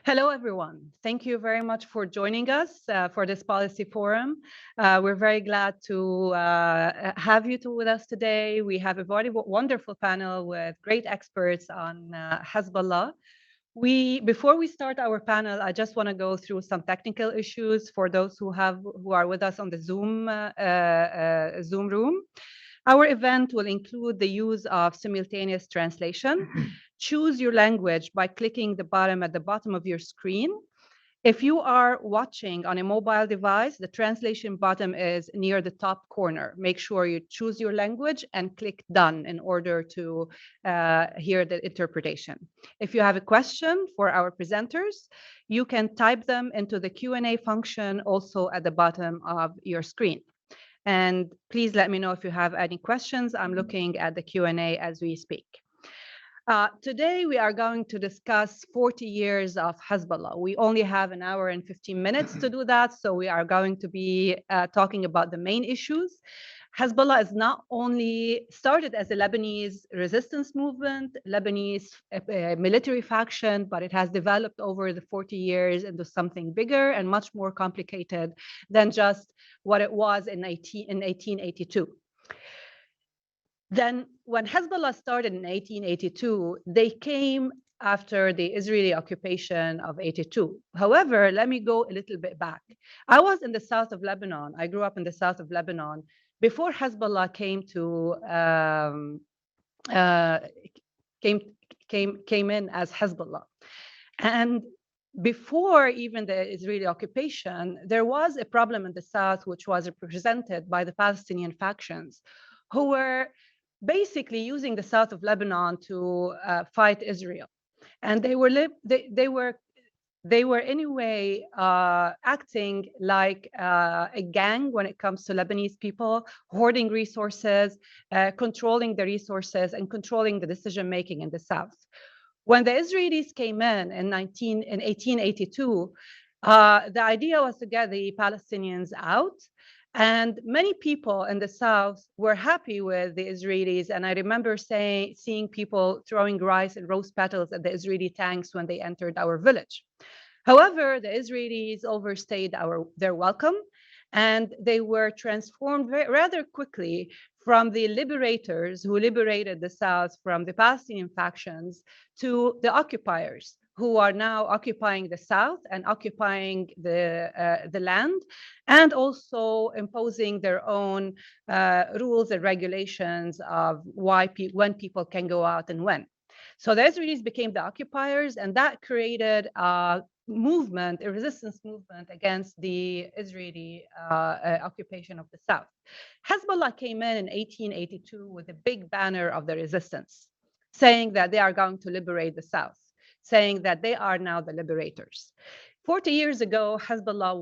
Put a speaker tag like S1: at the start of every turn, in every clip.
S1: Hello, everyone. Thank you very much for joining us for this policy forum. We're very glad to have you two with us today. We have a very wonderful panel with great experts on Hezbollah. Before we start our panel, I just want to go through some technical issues for those who are with us on the Zoom room. Our event will include the use of simultaneous translation. Choose your language by clicking the button at the bottom of your screen. If you are watching on a mobile device, the translation button is near the top corner. Make sure you choose your language and click done in order to hear the interpretation. If you have a question for our presenters, you can type them into the Q&A function also at the bottom of your screen. And please let me know if you have any questions. I'm looking at the Q&A as we speak. Today, we are going to discuss 40 years of Hezbollah. We only have an hour and 15 minutes to do that, so we are going to be talking about the main issues. Hezbollah is not only started as a Lebanese resistance movement, Lebanese military faction, but it has developed over the 40 years into something bigger and much more complicated than just what it was in 1882. Then when Hezbollah started in 1882, they came after the Israeli occupation of 82. However, let me go a little bit back. I was in the south of Lebanon. I grew up in the south of Lebanon before Hezbollah came in as Hezbollah. And before even the Israeli occupation, there was a problem in the south, which was represented by the Palestinian factions, who were basically using the south of Lebanon to fight Israel. And they were anyway acting like a gang when it comes to Lebanese people, hoarding resources, controlling the resources, and controlling the decision-making in the south. When the Israelis came in 1882, the idea was to get the Palestinians out. And many people in the south were happy with the Israelis. And I remember seeing people throwing rice and rose petals at the Israeli tanks when they entered our village. However, the Israelis overstayed their welcome, and they were transformed rather quickly from the liberators who liberated the south from the Palestinian factions to the occupiers, who are now occupying the south and occupying the land, and also imposing their own rules and regulations of when people can go out and when. So the Israelis became the occupiers, and that created a movement, a resistance movement against the Israeli occupation of the south. Hezbollah came in 1882 with a big banner of the resistance, saying that they are going to liberate the south, saying that they are now the liberators. 40 years ago, Hezbollah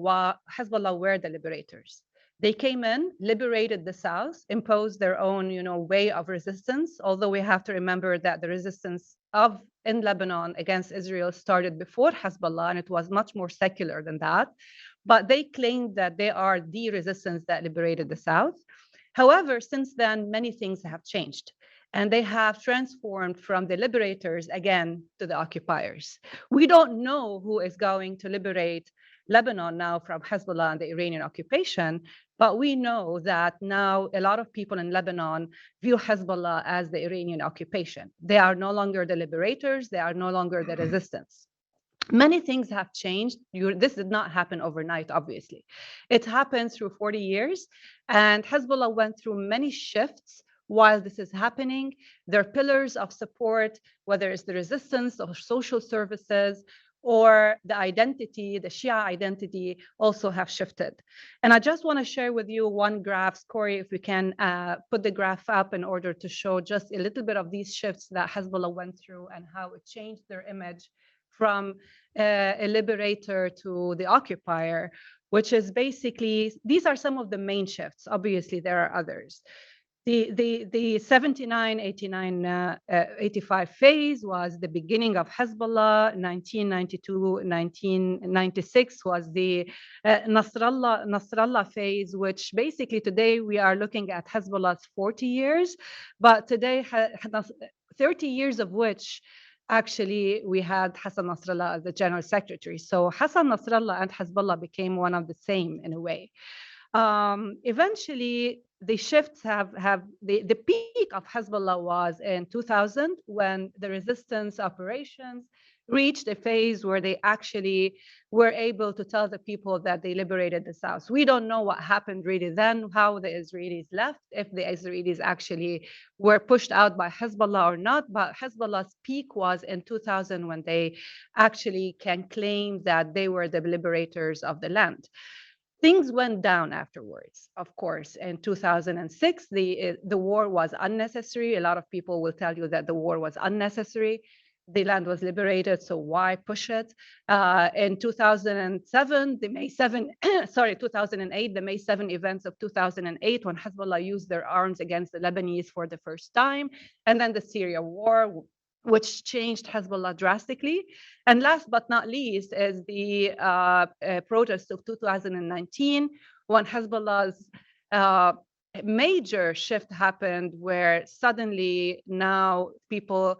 S1: were the liberators. They came in, liberated the south, imposed their own, way of resistance. Although we have to remember that the resistance in Lebanon against Israel started before Hezbollah, and it was much more secular than that. But they claimed that they are the resistance that liberated the south. However, since then, many things have changed, and they have transformed from the liberators again to the occupiers. We don't know who is going to liberate Lebanon now from Hezbollah and the Iranian occupation, but we know that now a lot of people in Lebanon view Hezbollah as the Iranian occupation. They are no longer the liberators, they are no longer the resistance. Many things have changed. This did not happen overnight, obviously. It happened through 40 years, and Hezbollah went through many shifts while this is happening. Their pillars of support, whether it's the resistance or social services or the identity, the Shia identity, also have shifted. And I just want to share with you one graph. Corey, if we can put the graph up in order to show just a little bit of these shifts that Hezbollah went through and how it changed their image from a liberator to the occupier, which is basically, these are some of the main shifts. Obviously, there are others. The 79, 89, 85 phase was the beginning of Hezbollah. 1992, 1996 was the Nasrallah phase, which basically today we are looking at Hezbollah's 40 years, but today 30 years of which actually we had Hassan Nasrallah as the general secretary. So Hassan Nasrallah and Hezbollah became one of the same in a way. Eventually, the shifts the peak of Hezbollah was in 2000 when the resistance operations reached a phase where they actually were able to tell the people that they liberated the South. We don't know what happened really then, how the Israelis left, if the Israelis actually were pushed out by Hezbollah or not, but Hezbollah's peak was in 2000 when they actually can claim that they were the liberators of the land. Things went down afterwards, of course. In 2006, the war was unnecessary. A lot of people will tell you that the war was unnecessary. The land was liberated, so why push it? In 2007, the May 7, 2008, the May 7 events of 2008, when Hezbollah used their arms against the Lebanese for the first time, and then the Syria war, which changed Hezbollah drastically. And last but not least is the protests of 2019, when Hezbollah's major shift happened, where suddenly now people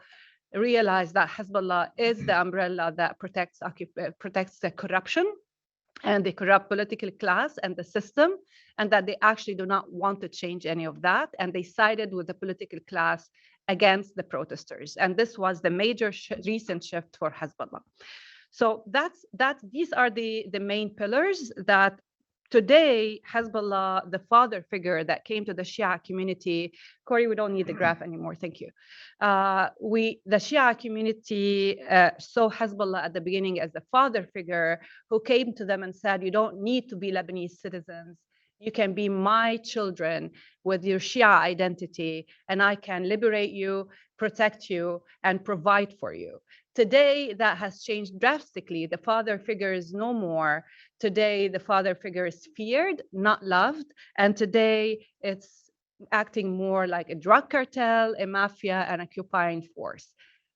S1: realize that Hezbollah is the umbrella that protects the corruption and the corrupt political class and the system, and that they actually do not want to change any of that. And they sided with the political class against the protesters. And this was the major recent shift for Hezbollah. So these are the main pillars that today Hezbollah, the father figure that came to the Shia community. Corey, we don't need the graph anymore, thank you. The Shia community saw Hezbollah at the beginning as the father figure who came to them and said, you don't need to be Lebanese citizens. You can be my children with your Shia identity, and I can liberate you, protect you, and provide for you. Today, that has changed drastically. The father figure is no more. Today, the father figure is feared, not loved. And today, it's acting more like a drug cartel, a mafia, and occupying force.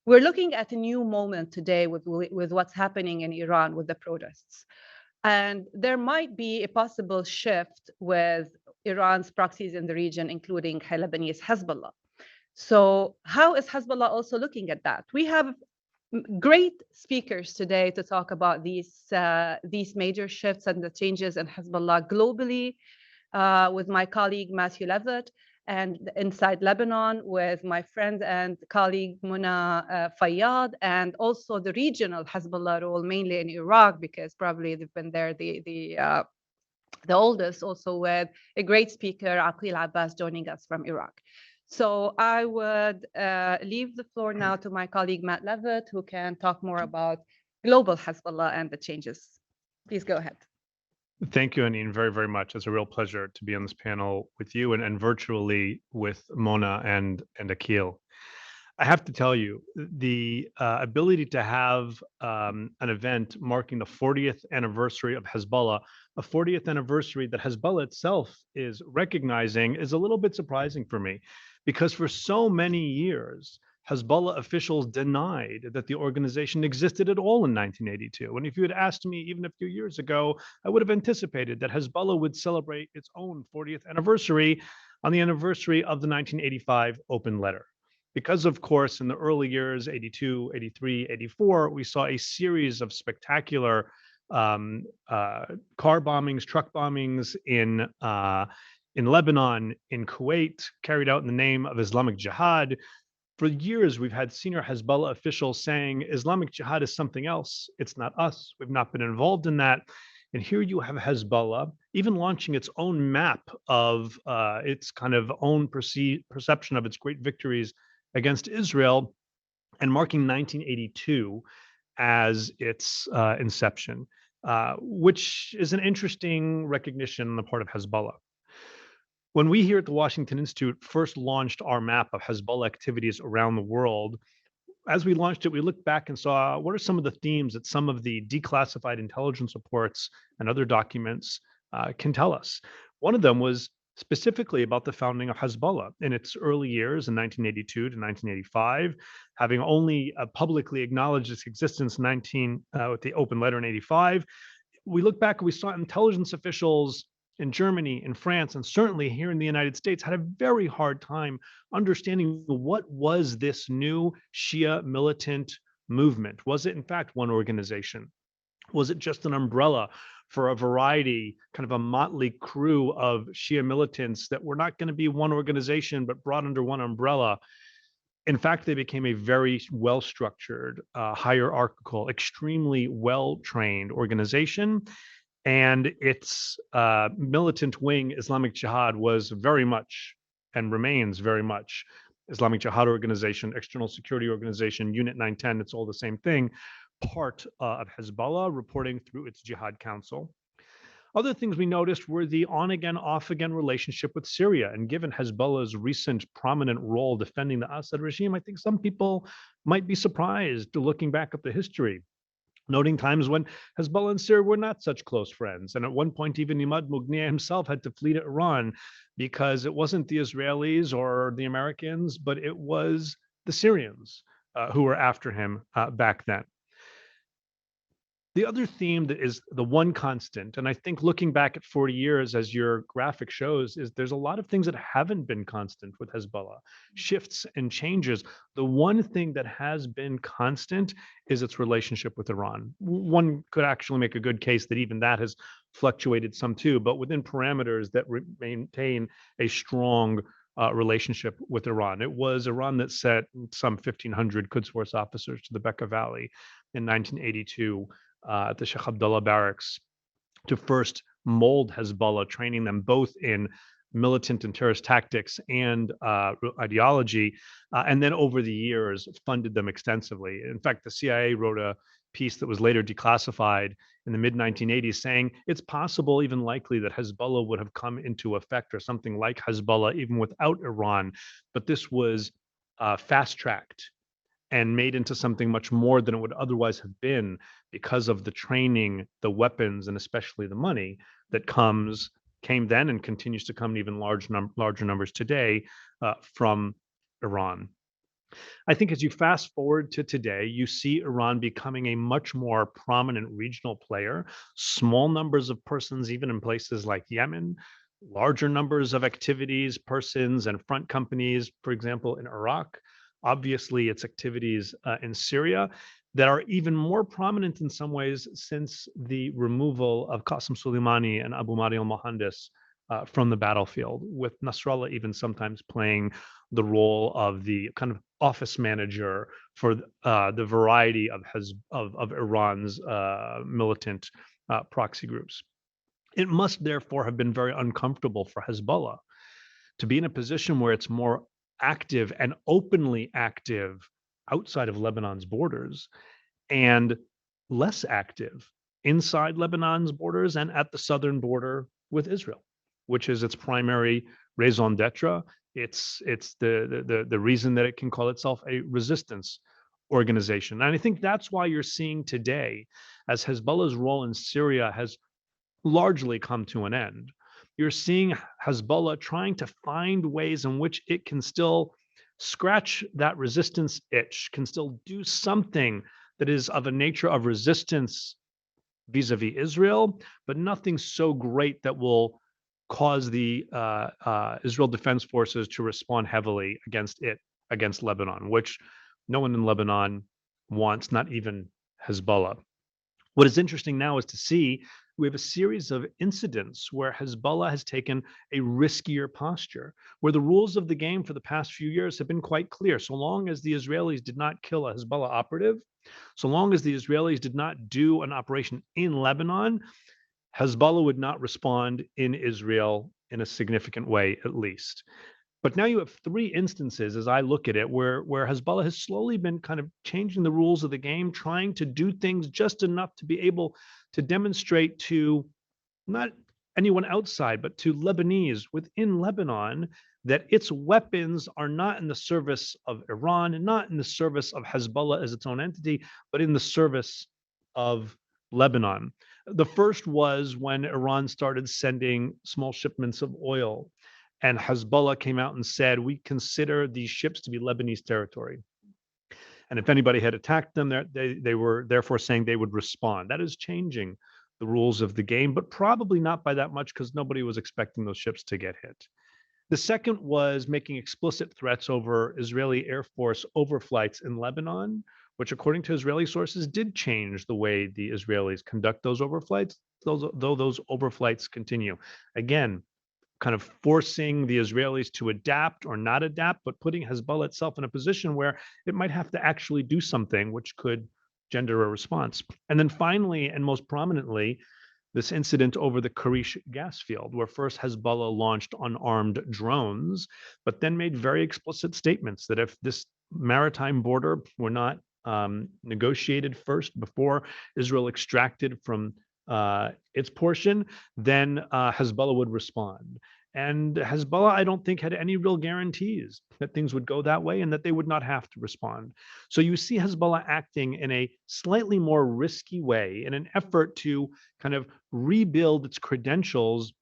S1: We're looking at a new moment today with what's happening in Iran with the protests. And there might be a possible shift with Iran's proxies in the region, including Lebanese Hezbollah. So how is Hezbollah also looking at that? We have great speakers today to talk about these major shifts and the changes in Hezbollah globally, with my colleague Matthew Levitt, and inside Lebanon with my friend and colleague Muna Fayad, and also the regional Hezbollah role, mainly in Iraq, because probably they've been there the oldest, also with a great speaker, Akeel Abbas, joining us from Iraq. So I would leave the floor now to my colleague Matt Levitt, who can talk more about global Hezbollah and the changes. Please go ahead.
S2: Thank you, Hanin, very, very much. It's a real pleasure to be on this panel with you and virtually with Mona and Akeel. I have to tell you, the ability to have an event marking the 40th anniversary of Hezbollah, a 40th anniversary that Hezbollah itself is recognizing, is a little bit surprising for me, because for so many years, Hezbollah officials denied that the organization existed at all in 1982. And if you had asked me even a few years ago, I would have anticipated that Hezbollah would celebrate its own 40th anniversary on the anniversary of the 1985 open letter. Because, of course, in the early years, 82, 83, 84, we saw a series of spectacular car bombings, truck bombings in Lebanon, in Kuwait, carried out in the name of Islamic Jihad. For years, we've had senior Hezbollah officials saying Islamic Jihad is something else. It's not us. We've not been involved in that. And here you have Hezbollah even launching its own map of its kind of own perception of its great victories against Israel, and marking 1982 as its inception, which is an interesting recognition on the part of Hezbollah. When we here at the Washington Institute first launched our map of Hezbollah activities around the world, as we launched it, we looked back and saw what are some of the themes that some of the declassified intelligence reports and other documents can tell us. One of them was specifically about the founding of Hezbollah in its early years in 1982 to 1985, having only publicly acknowledged its existence with the open letter in 85. We look back and we saw intelligence officials in Germany, in France, and certainly here in the United States had a very hard time understanding what was this new Shia militant movement. Was it in fact one organization? Was it just an umbrella for a variety, kind of a motley crew of Shia militants that were not going to be one organization, but brought under one umbrella? In fact, they became a very well-structured, hierarchical, extremely well-trained organization. And its militant wing, Islamic Jihad, was very much and remains very much Islamic Jihad organization, external security organization, Unit 910, it's all the same thing, part of Hezbollah, reporting through its Jihad Council. Other things we noticed were the on-again, off-again relationship with Syria. And given Hezbollah's recent prominent role defending the Assad regime, I think some people might be surprised looking back at the history, noting times when Hezbollah and Syria were not such close friends. And at one point, even Imad Mughniya himself had to flee to Iran because it wasn't the Israelis or the Americans, but it was the Syrians who were after him back then. The other theme that is the one constant, and I think looking back at 40 years, as your graphic shows, is there's a lot of things that haven't been constant with Hezbollah, shifts and changes. The one thing that has been constant is its relationship with Iran. One could actually make a good case that even that has fluctuated some too, but within parameters that maintain a strong relationship with Iran. It was Iran that sent some 1,500 Quds Force officers to the Bekaa Valley in 1982 at the Sheikh Abdullah barracks to first mold Hezbollah, training them both in militant and terrorist tactics and ideology, and then over the years funded them extensively. In fact, the CIA wrote a piece that was later declassified in the mid-1980s saying it's possible, even likely, that Hezbollah would have come into effect or something like Hezbollah even without Iran, but this was fast-tracked and made into something much more than it would otherwise have been because of the training, the weapons, and especially the money that came then and continues to come in even larger numbers today from Iran. I think as you fast forward to today, you see Iran becoming a much more prominent regional player, small numbers of persons, even in places like Yemen, larger numbers of activities, persons, and front companies, for example, in Iraq. Obviously, its activities in Syria that are even more prominent in some ways since the removal of Qasem Soleimani and Abu Mahdi al-Mohandes from the battlefield, with Nasrallah even sometimes playing the role of the kind of office manager for the variety of Iran's militant proxy groups. It must therefore have been very uncomfortable for Hezbollah to be in a position where it's more active and openly active outside of Lebanon's borders and less active inside Lebanon's borders and at the southern border with Israel, which is its primary raison d'etre. It's the reason that it can call itself a resistance organization. And I think that's why you're seeing today, as Hezbollah's role in Syria has largely come to an end, you're seeing Hezbollah trying to find ways in which it can still scratch that resistance itch, can still do something that is of a nature of resistance vis-a-vis Israel, but nothing so great that will cause the Israel Defense Forces to respond heavily against Lebanon, which no one in Lebanon wants, not even Hezbollah. What is interesting now is to see we have a series of incidents where Hezbollah has taken a riskier posture, where the rules of the game for the past few years have been quite clear. So long as the Israelis did not kill a Hezbollah operative, so long as the Israelis did not do an operation in Lebanon, Hezbollah would not respond in Israel in a significant way, at least. But now you have three instances, as I look at it, where Hezbollah has slowly been kind of changing the rules of the game, trying to do things just enough to be able to demonstrate to not anyone outside, but to Lebanese within Lebanon, that its weapons are not in the service of Iran and not in the service of Hezbollah as its own entity, but in the service of Lebanon. The first was when Iran started sending small shipments of oil, and Hezbollah came out and said, we consider these ships to be Lebanese territory. And if anybody had attacked them, they were therefore saying they would respond. That is changing the rules of the game, but probably not by that much because nobody was expecting those ships to get hit. The second was making explicit threats over Israeli Air Force overflights in Lebanon, which, according to Israeli sources, did change the way the Israelis conduct those overflights, though those overflights continue. Again, kind of forcing the Israelis to adapt or not adapt, but putting Hezbollah itself in a position where it might have to actually do something which could gender a response. And then finally, and most prominently, this incident over the Karish gas field, where first Hezbollah launched unarmed drones, but then made very explicit statements that if this maritime border were not negotiated first before Israel extracted from its portion, then Hezbollah would respond. And Hezbollah, I don't think, had any real guarantees that things would go that way and that they would not have to respond. So you see Hezbollah acting in a slightly more risky way in an effort to kind of rebuild its credentials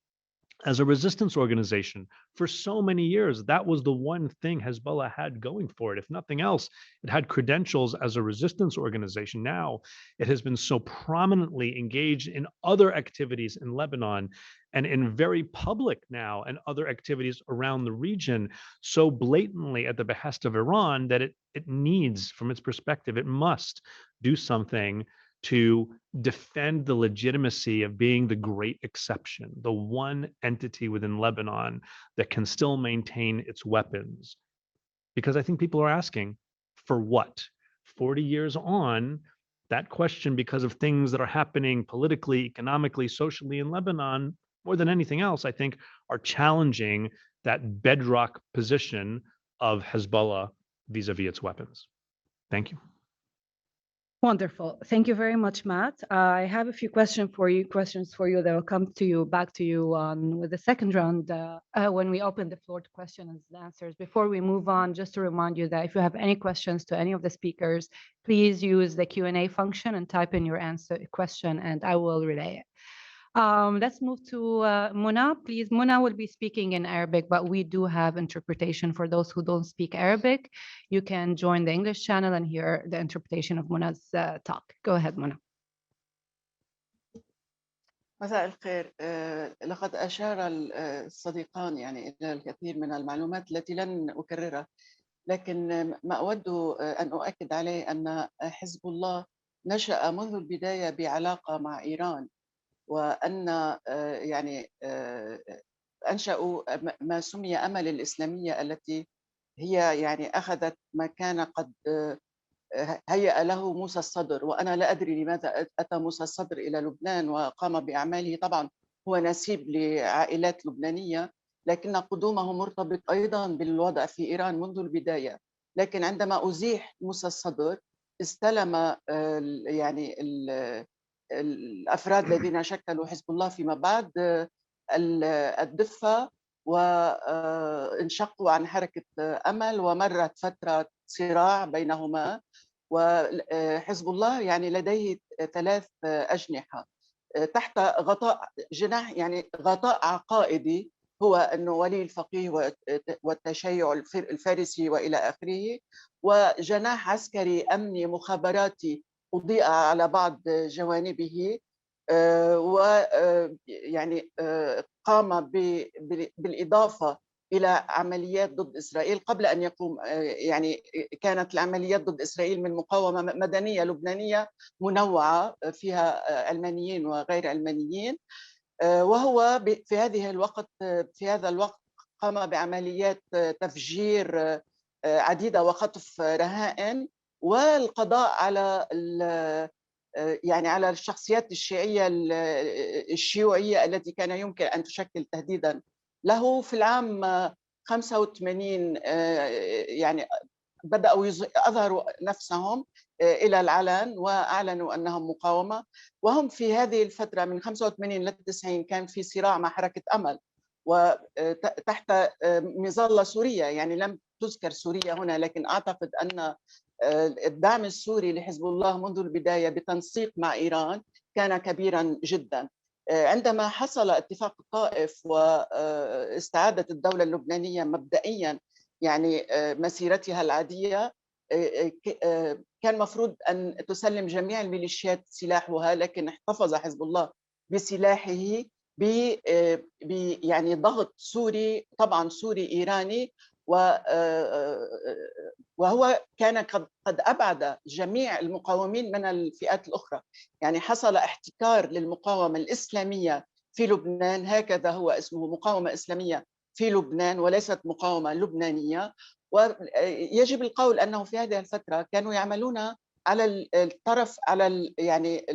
S2: as a resistance organization. For so many years, that was the one thing Hezbollah had going for it. If nothing else, it had credentials as a resistance organization. Now it has been so prominently engaged in other activities in Lebanon and in very public now and other activities around the region, so blatantly at the behest of Iran that it needs, from its perspective, it must do something to defend the legitimacy of being the great exception, the one entity within Lebanon that can still maintain its weapons. Because I think people are asking, for what? 40 years on, that question, because of things that are happening politically, economically, socially in Lebanon, more than anything else, I think, are challenging that bedrock position of Hezbollah vis-a-vis its weapons. Thank you.
S1: Wonderful. Thank you very much, Matt. I have a few questions for you that will come to you, back to you with the second round when we open the floor to questions and answers. Before we move on, just to remind you that if you have any questions to any of the speakers, please use the Q&A function and type in your question and I will relay it. Let's move to Mona. Please, Mona will be speaking in Arabic, but we do have interpretation for those who don't speak Arabic. You can join the English channel and hear the interpretation of Mona's talk. Go ahead, Mona.
S3: مساء الخير. لقد أشار الصديقان يعني إلى الكثير من المعلومات التي لن أكررها، لكن ما أود أن أؤكد عليه أن حزب الله نشأ منذ البداية بعلاقة مع إيران، وأن يعني أنشأوا ما سمي أمل الإسلامية التي هي يعني أخذت ما كان قد هيأ له موسى الصدر. وأنا لا أدري لماذا أتى موسى الصدر إلى لبنان وقام بأعماله. طبعا هو نسيب لعائلات لبنانية، لكن قدومه مرتبط أيضا بالوضع في إيران منذ البداية. لكن عندما أزيح موسى الصدر استلم يعني الأفراد الذين شكلوا حزب الله فيما بعد الدفة وانشقوا عن حركة أمل، ومرت فترة صراع بينهما. وحزب الله يعني لديه 3 أجنحة تحت غطاء جناح، يعني غطاء عقائدي هو أنه ولي الفقيه والتشيع الفارسي وإلى آخره، وجناح عسكري أمني مخابراتي أضيء على بعض جوانبه، ويعني قام بالإضافة إلى عمليات ضد إسرائيل قبل أن يقوم. يعني كانت العمليات ضد إسرائيل من مقاومة مدنية لبنانية منوعة فيها علمانيين وغير علمانيين، وهو في هذا الوقت قام بعمليات تفجير عديدة وخطف رهائن والقضاء على يعني على الشخصيات الشيوعية التي كان يمكن أن تشكل تهديدا له. في العام 85 يعني بدأوا أظهروا نفسهم إلى العلن وأعلنوا أنهم مقاومة، وهم في هذه الفترة من 85 إلى 90 كان في صراع مع حركة أمل وتحت مظلة سورية. يعني لم تذكر سوريا هنا، لكن أعتقد أن الدعم السوري لحزب الله منذ البداية بتنسيق مع إيران كان كبيرا جدا. عندما حصل اتفاق الطائف واستعادت الدولة اللبنانية مبدئيا يعني مسيرتها العادية، كان مفروض أن تسلم جميع الميليشيات سلاحها، لكن احتفظ حزب الله بسلاحه يعني ضغط سوري، طبعا سوري إيراني، وهو كان قد أبعد جميع المقاومين من الفئات الأخرى. يعني حصل احتكار للمقاومة الإسلامية في لبنان، هكذا هو اسمه، مقاومة إسلامية في لبنان وليست مقاومة لبنانية. ويجب القول أنه في هذه الفترة كانوا يعملون على الطرف، على يعني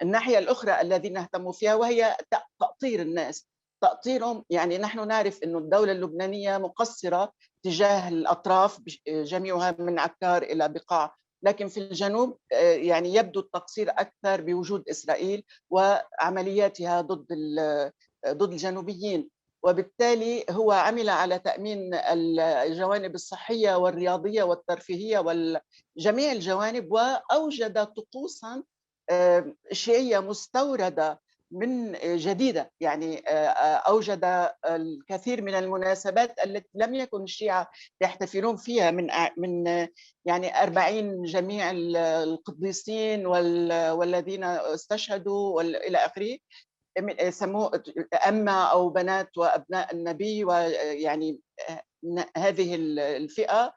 S3: الناحية الأخرى الذين اهتموا فيها، وهي تأطير الناس، تأطيرهم. يعني نحن نعرف أن الدولة اللبنانية مقصرة تجاه الأطراف جميعها من عكار إلى بقاع، لكن في الجنوب يعني يبدو التقصير أكثر بوجود إسرائيل وعملياتها ضد الجنوبيين. وبالتالي هو عمل على تأمين الجوانب الصحية والرياضية والترفيهية وجميع الجوانب، وأوجد طقوسا شيعية مستوردة من جديدة. يعني أوجد الكثير من المناسبات التي لم يكن الشيعة يحتفلون فيها، من يعني 40 جميع القديسين والذين استشهدوا إلى آخره، سموه أما أو بنات وأبناء النبي، ويعني هذه الفئة.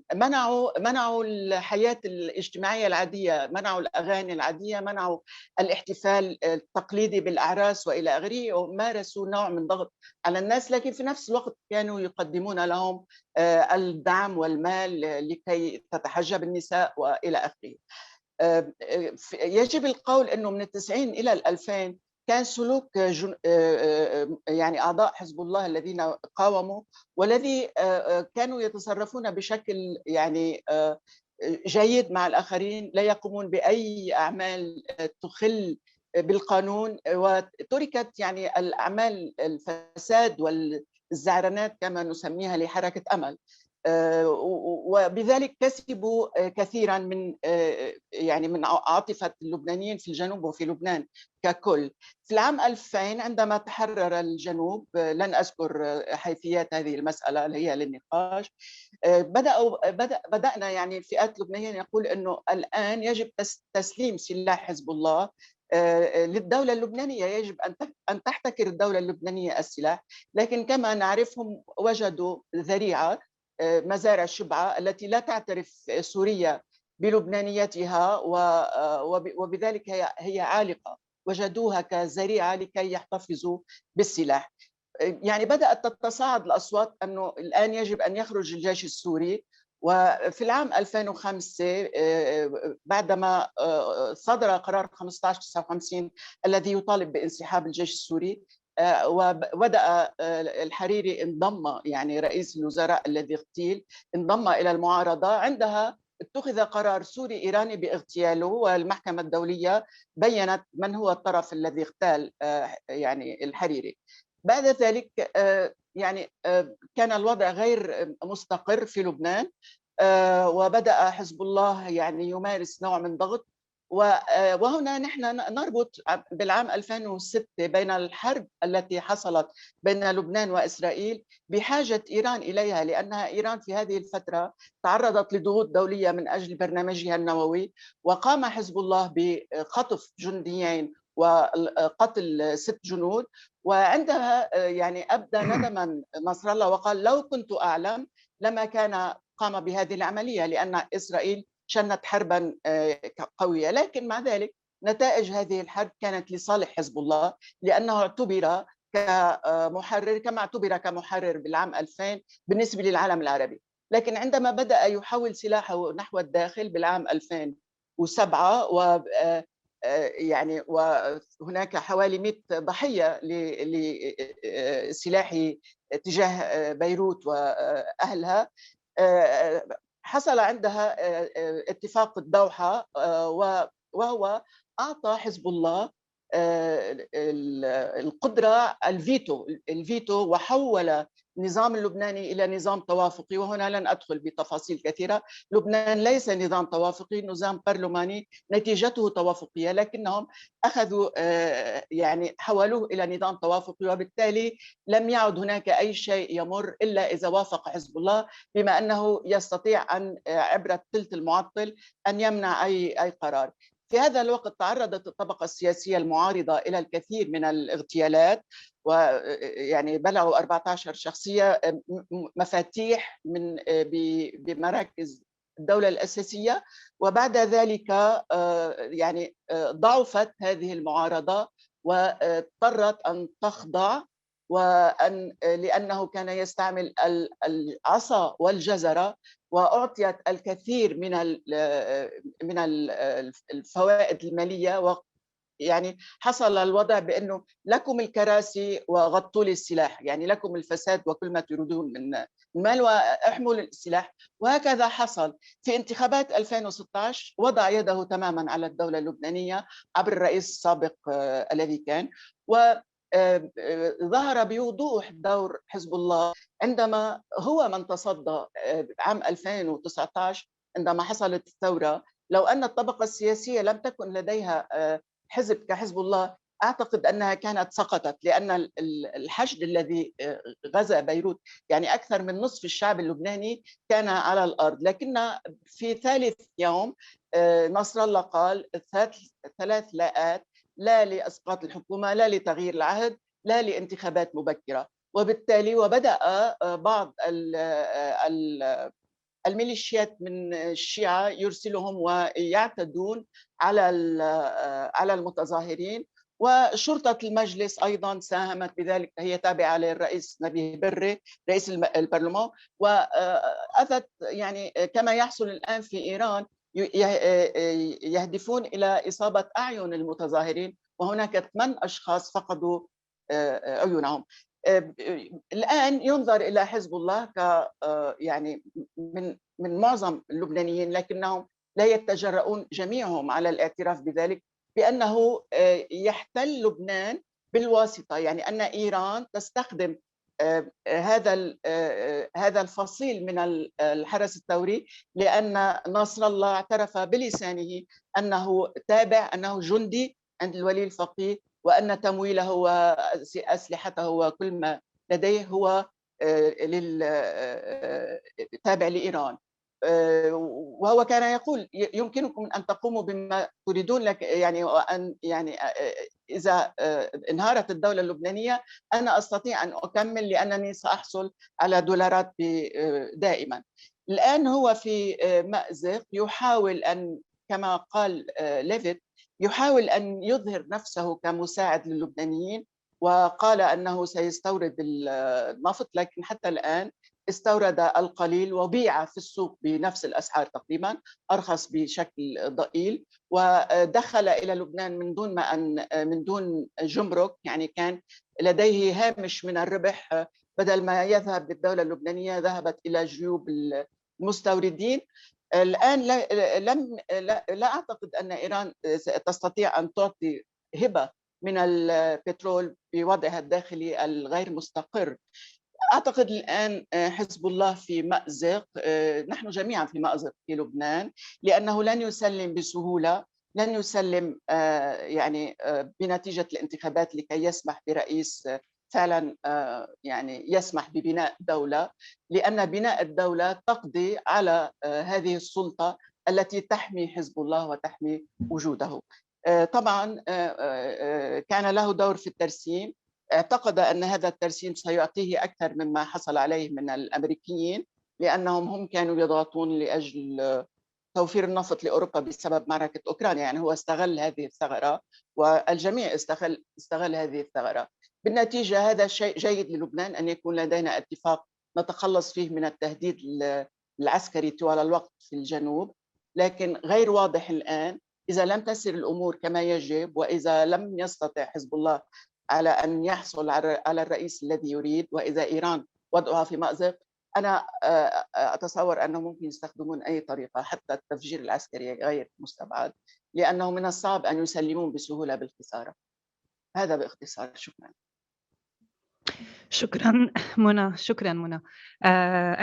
S3: ومنعوا الحياة الاجتماعية العادية، منعوا الأغاني العادية، منعوا الاحتفال التقليدي بالأعراس وإلى آخره، ومارسوا نوع من ضغط على الناس، لكن في نفس الوقت كانوا يقدمون لهم الدعم والمال لكي تتحجب النساء وإلى آخره. يجب القول أنه من 90 إلى 2000 كان سلوك يعني أعضاء حزب الله الذين قاوموا والذي كانوا يتصرفون بشكل يعني جيد مع الآخرين، لا يقومون بأي أعمال تخل بالقانون، وتركت يعني الأعمال الفساد والزعرنات كما نسميها لحركة أمل. وبذلك كسبوا كثيرا من يعني من عاطفة اللبنانيين في الجنوب وفي لبنان ككل. في العام 2000 عندما تحرر الجنوب، لن أذكر حيثيات هذه المسألة اللي هي للنقاش، بدأنا يعني الفئات اللبنانية يقول أنه الآن يجب تسليم سلاح حزب الله للدولة اللبنانية، يجب أن تحتكر الدولة اللبنانية السلاح. لكن كما نعرفهم وجدوا ذريعة، مزارع شبعة التي لا تعترف سوريا بلبنانيتها، وبذلك هي عالقة، وجدوها كذريعة لكي يحتفظوا بالسلاح. يعني بدأت تتصاعد الأصوات أنه الآن يجب أن يخرج الجيش السوري. وفي العام 2005 بعدما صدر قرار 1559 الذي يطالب بانسحاب الجيش السوري، وبدأ الحريري انضم، يعني رئيس الوزراء الذي اغتيل انضم إلى المعارضة، عندها اتخذ قرار سوري إيراني باغتياله، والمحكمة الدولية بيّنت من هو الطرف الذي اغتال يعني الحريري. بعد ذلك يعني كان الوضع غير مستقر في لبنان، وبدأ حزب الله يعني يمارس نوع من ضغط. وهنا نحن نربط بالعام 2006 بين الحرب التي حصلت بين لبنان وإسرائيل بحاجة إيران إليها، لأنها إيران في هذه الفترة تعرضت لضغوط دولية من أجل برنامجها النووي، وقام حزب الله بخطف جنديين وقتل 6 جنود. وعندها يعني أبدى ندما نصر الله وقال لو كنت أعلم لما كان قام بهذه العملية، لأن إسرائيل شنت حربا قوية. لكن مع ذلك نتائج هذه الحرب كانت لصالح حزب الله، لأنه اعتبر كمحرر كما اعتبر كمحرر بالعام 2000 بالنسبة للعالم العربي. لكن عندما بدأ يحول سلاحه نحو الداخل بالعام 2007 يعني وهناك حوالي 100 ضحية لسلاحه تجاه بيروت وأهلها، حصل عندها اتفاق الدوحة، وهو أعطى حزب الله القدرة الفيتو، وحول النظام اللبناني إلى نظام توافقي. وهنا لن أدخل بتفاصيل كثيرة، لبنان ليس نظام توافقي، نظام برلماني نتيجته توافقية، لكنهم أخذوا يعني حولوه إلى نظام توافقي، وبالتالي لم يعد هناك أي شيء يمر إلا إذا وافق حزب الله، بما أنه يستطيع أن عبر الثلث المعطل أن يمنع أي قرار. في هذا الوقت تعرضت الطبقة السياسية المعارضة إلى الكثير من الاغتيالات، ويعني بلغوا 14 شخصية مفاتيح من بمراكز الدولة الأساسية. وبعد ذلك يعني ضعفت هذه المعارضة واضطرت أن تخضع، لأنه كان يستعمل العصا والجزرة، وأعطيت الكثير من الفوائد المالية. يعني حصل الوضع بأنه لكم الكراسي وغطوا لي السلاح، يعني لكم الفساد وكل ما تريدون من المال واحملوا السلاح. وهكذا حصل في انتخابات 2016، وضع يده تماما على الدولة اللبنانية عبر الرئيس السابق الذي كان، وظهر بوضوح دور حزب الله عندما هو من تصدى عام 2019 عندما حصلت الثورة. لو أن الطبقة السياسية لم تكن لديها حزب كحزب الله، أعتقد أنها كانت سقطت، لأن الحشد الذي غزا بيروت يعني أكثر من نصف الشعب اللبناني كان على الأرض. لكن في ثالث يوم نصر الله قال 3 لاءات: لا لإسقاط الحكومة، لا لتغيير العهد، لا لانتخابات مبكرة. وبالتالي وبدأ بعض الميليشيات من الشيعة يرسلهم ويعتدون على المتظاهرين، وشرطة المجلس أيضا ساهمت بذلك، هي تابعة للرئيس نبيه بري رئيس البرلمان. وأتت يعني كما يحصل الآن في إيران، يهدفون إلى إصابة أعين المتظاهرين، وهناك 8 أشخاص فقدوا عيونهم. الآن ينظر إلى حزب الله ك يعني من معظم اللبنانيين، لكنهم لا يتجرؤون جميعهم على الاعتراف بذلك، بأنه يحتل لبنان بالواسطة، يعني أن إيران تستخدم هذا الفصيل من الحرس الثوري، لأن نصر الله اعترف بلسانه أنه تابع، أنه جندي عند الولي الفقيه، وأن تمويله وأسلحته وكل ما لديه هو تابع لإيران. وهو كان يقول يمكنكم أن تقوموا بما تريدون، لك يعني وأن يعني إذا انهارت الدولة اللبنانية أنا أستطيع أن أكمل، لأنني سأحصل على دولارات دائما. الآن هو في مأزق، يحاول أن كما قال ليفيت يحاول أن يظهر نفسه كمساعد للبنانيين، وقال أنه سيستورد النفط، لكن حتى الآن استورد القليل وبيع في السوق بنفس الأسعار تقريبا، أرخص بشكل ضئيل، ودخل إلى لبنان من دون جمرك، يعني كان لديه هامش من الربح، بدل ما يذهب للدولة اللبنانية ذهبت إلى جيوب المستوردين. الآن لا أعتقد أن إيران تستطيع أن تعطي هبة من البترول بوضعها الداخلي الغير مستقر. أعتقد الآن حزب الله في مأزق، نحن جميعا في مأزق في لبنان، لأنه لن يسلم بسهولة، لن يسلم يعني بنتيجة الانتخابات لكي يسمح برئيس فعلا يعني يسمح ببناء دولة، لأن بناء الدولة تقضي على هذه السلطة التي تحمي حزب الله وتحمي وجوده. طبعا كان له دور في الترسيم، اعتقد أن هذا الترسيم سيعطيه أكثر مما حصل عليه من الأمريكيين، لأنهم هم كانوا يضغطون لأجل توفير النفط لأوروبا بسبب معركة أوكرانيا. يعني هو استغل هذه الثغرة، والجميع استغل هذه الثغرة. بالنتيجة هذا شيء جيد للبنان أن يكون لدينا اتفاق نتخلص فيه من التهديد العسكري طوال الوقت في الجنوب، لكن غير واضح الآن إذا لم تسر الأمور كما يجب، وإذا لم يستطع حزب الله على أن يحصل على الرئيس الذي يريد، وإذا إيران وضعها في مأزق، أنا أتصور أنه ممكن يستخدمون أي طريقة، حتى التفجير العسكري غير مستبعد، لأنه من الصعب أن يسلمون بسهولة بالخسارة. هذا باختصار. شكرا.
S1: شكرا منى. شكرا منى.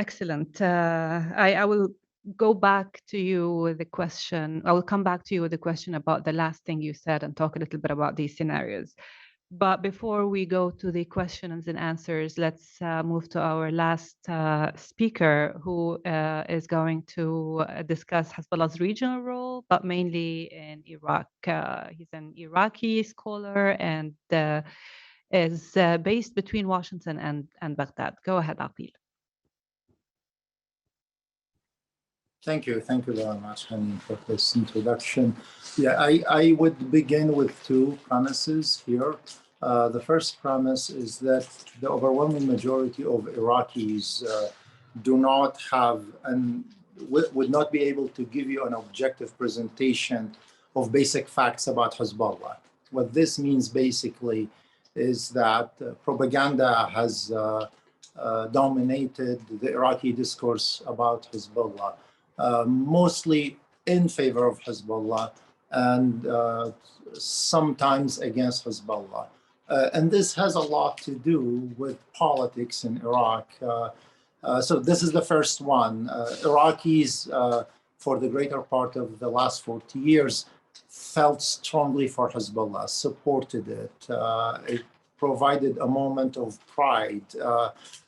S1: Excellent. I will go back to you with the question. I will come back to you with the question about the last thing you said and talk a little bit about these scenarios. But before we go to the questions and answers, let's move to our last speaker, who is going to discuss Hezbollah's regional role, but mainly in Iraq. He's an Iraqi scholar and is based between Washington and Baghdad. Go ahead, Akeel.
S4: Thank you very much, Hanin, for this introduction. Yeah, I would begin with two premises here. The first premise is that the overwhelming majority of Iraqis do not have and would not be able to give you an objective presentation of basic facts about Hezbollah. What this means basically is that propaganda has dominated the Iraqi discourse about Hezbollah. Mostly in favor of Hezbollah and sometimes against Hezbollah. And this has a lot to do with politics in Iraq. So this is the first one. Iraqis, for the greater part of the last 40 years, felt strongly for Hezbollah, supported it. It provided a moment of pride,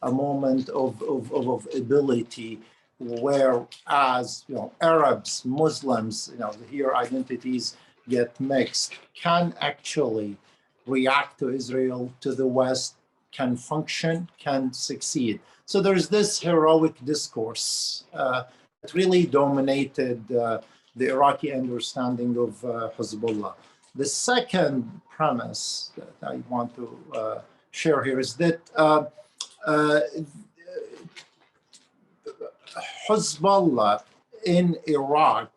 S4: a moment of ability, whereas Arabs, Muslims, here identities get mixed, can actually react to Israel, to the West, can function, can succeed. So there's this heroic discourse that really dominated the Iraqi understanding of Hezbollah. The second premise that I want to share here is that Hezbollah in Iraq,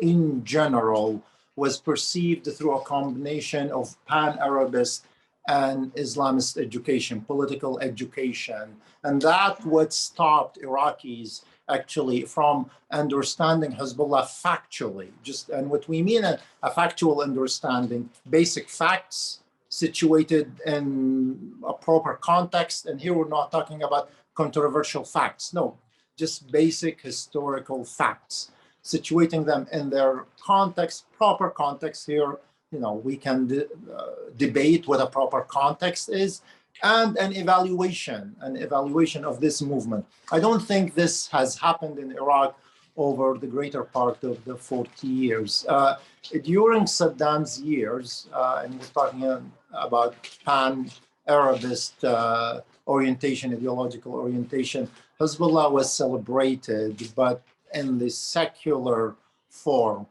S4: in general, was perceived through a combination of pan-Arabist and Islamist education, political education. And that what stopped Iraqis actually from understanding Hezbollah factually. And what we mean a factual understanding, basic facts situated in a proper context. And here we're not talking about controversial facts. No, just basic historical facts, situating them in their context, proper context. Here, we can debate what a proper context is, and an evaluation of this movement. I don't think this has happened in Iraq over the greater part of the 40 years. During Saddam's years, and we're talking about pan-Arabist orientation, ideological orientation, Hezbollah was celebrated, but in the secular form,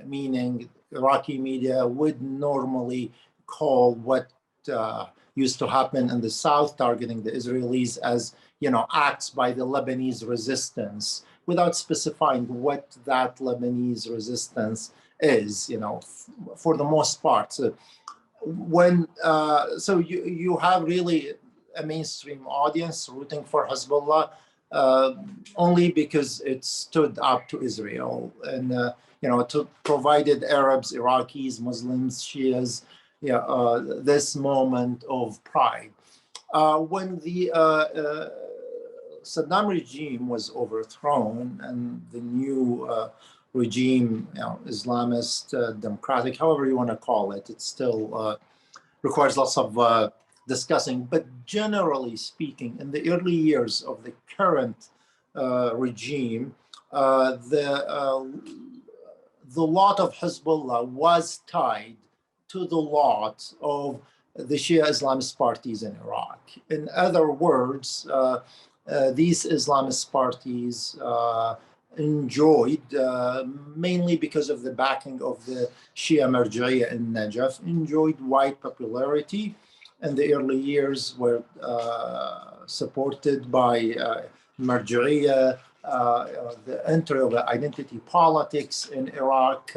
S4: meaning Iraqi media would normally call what used to happen in the south, targeting the Israelis, as acts by the Lebanese resistance, without specifying what that Lebanese resistance is. For the most part. So you have really a mainstream audience rooting for Hezbollah only because it stood up to Israel and provided Arabs, Iraqis, Muslims, Shias this moment of pride. When the Saddam regime was overthrown and the new regime, Islamist, democratic, however you want to call it, it still requires lots of discussing. But generally speaking, in the early years of the current regime, the lot of Hezbollah was tied to the lot of the Shia Islamist parties in Iraq. In other words, these Islamist parties enjoyed, mainly because of the backing of the Shia Marja'iyya in Najaf, enjoyed wide popularity in the early years, were supported by Marja'iyya. The entry of identity politics in Iraq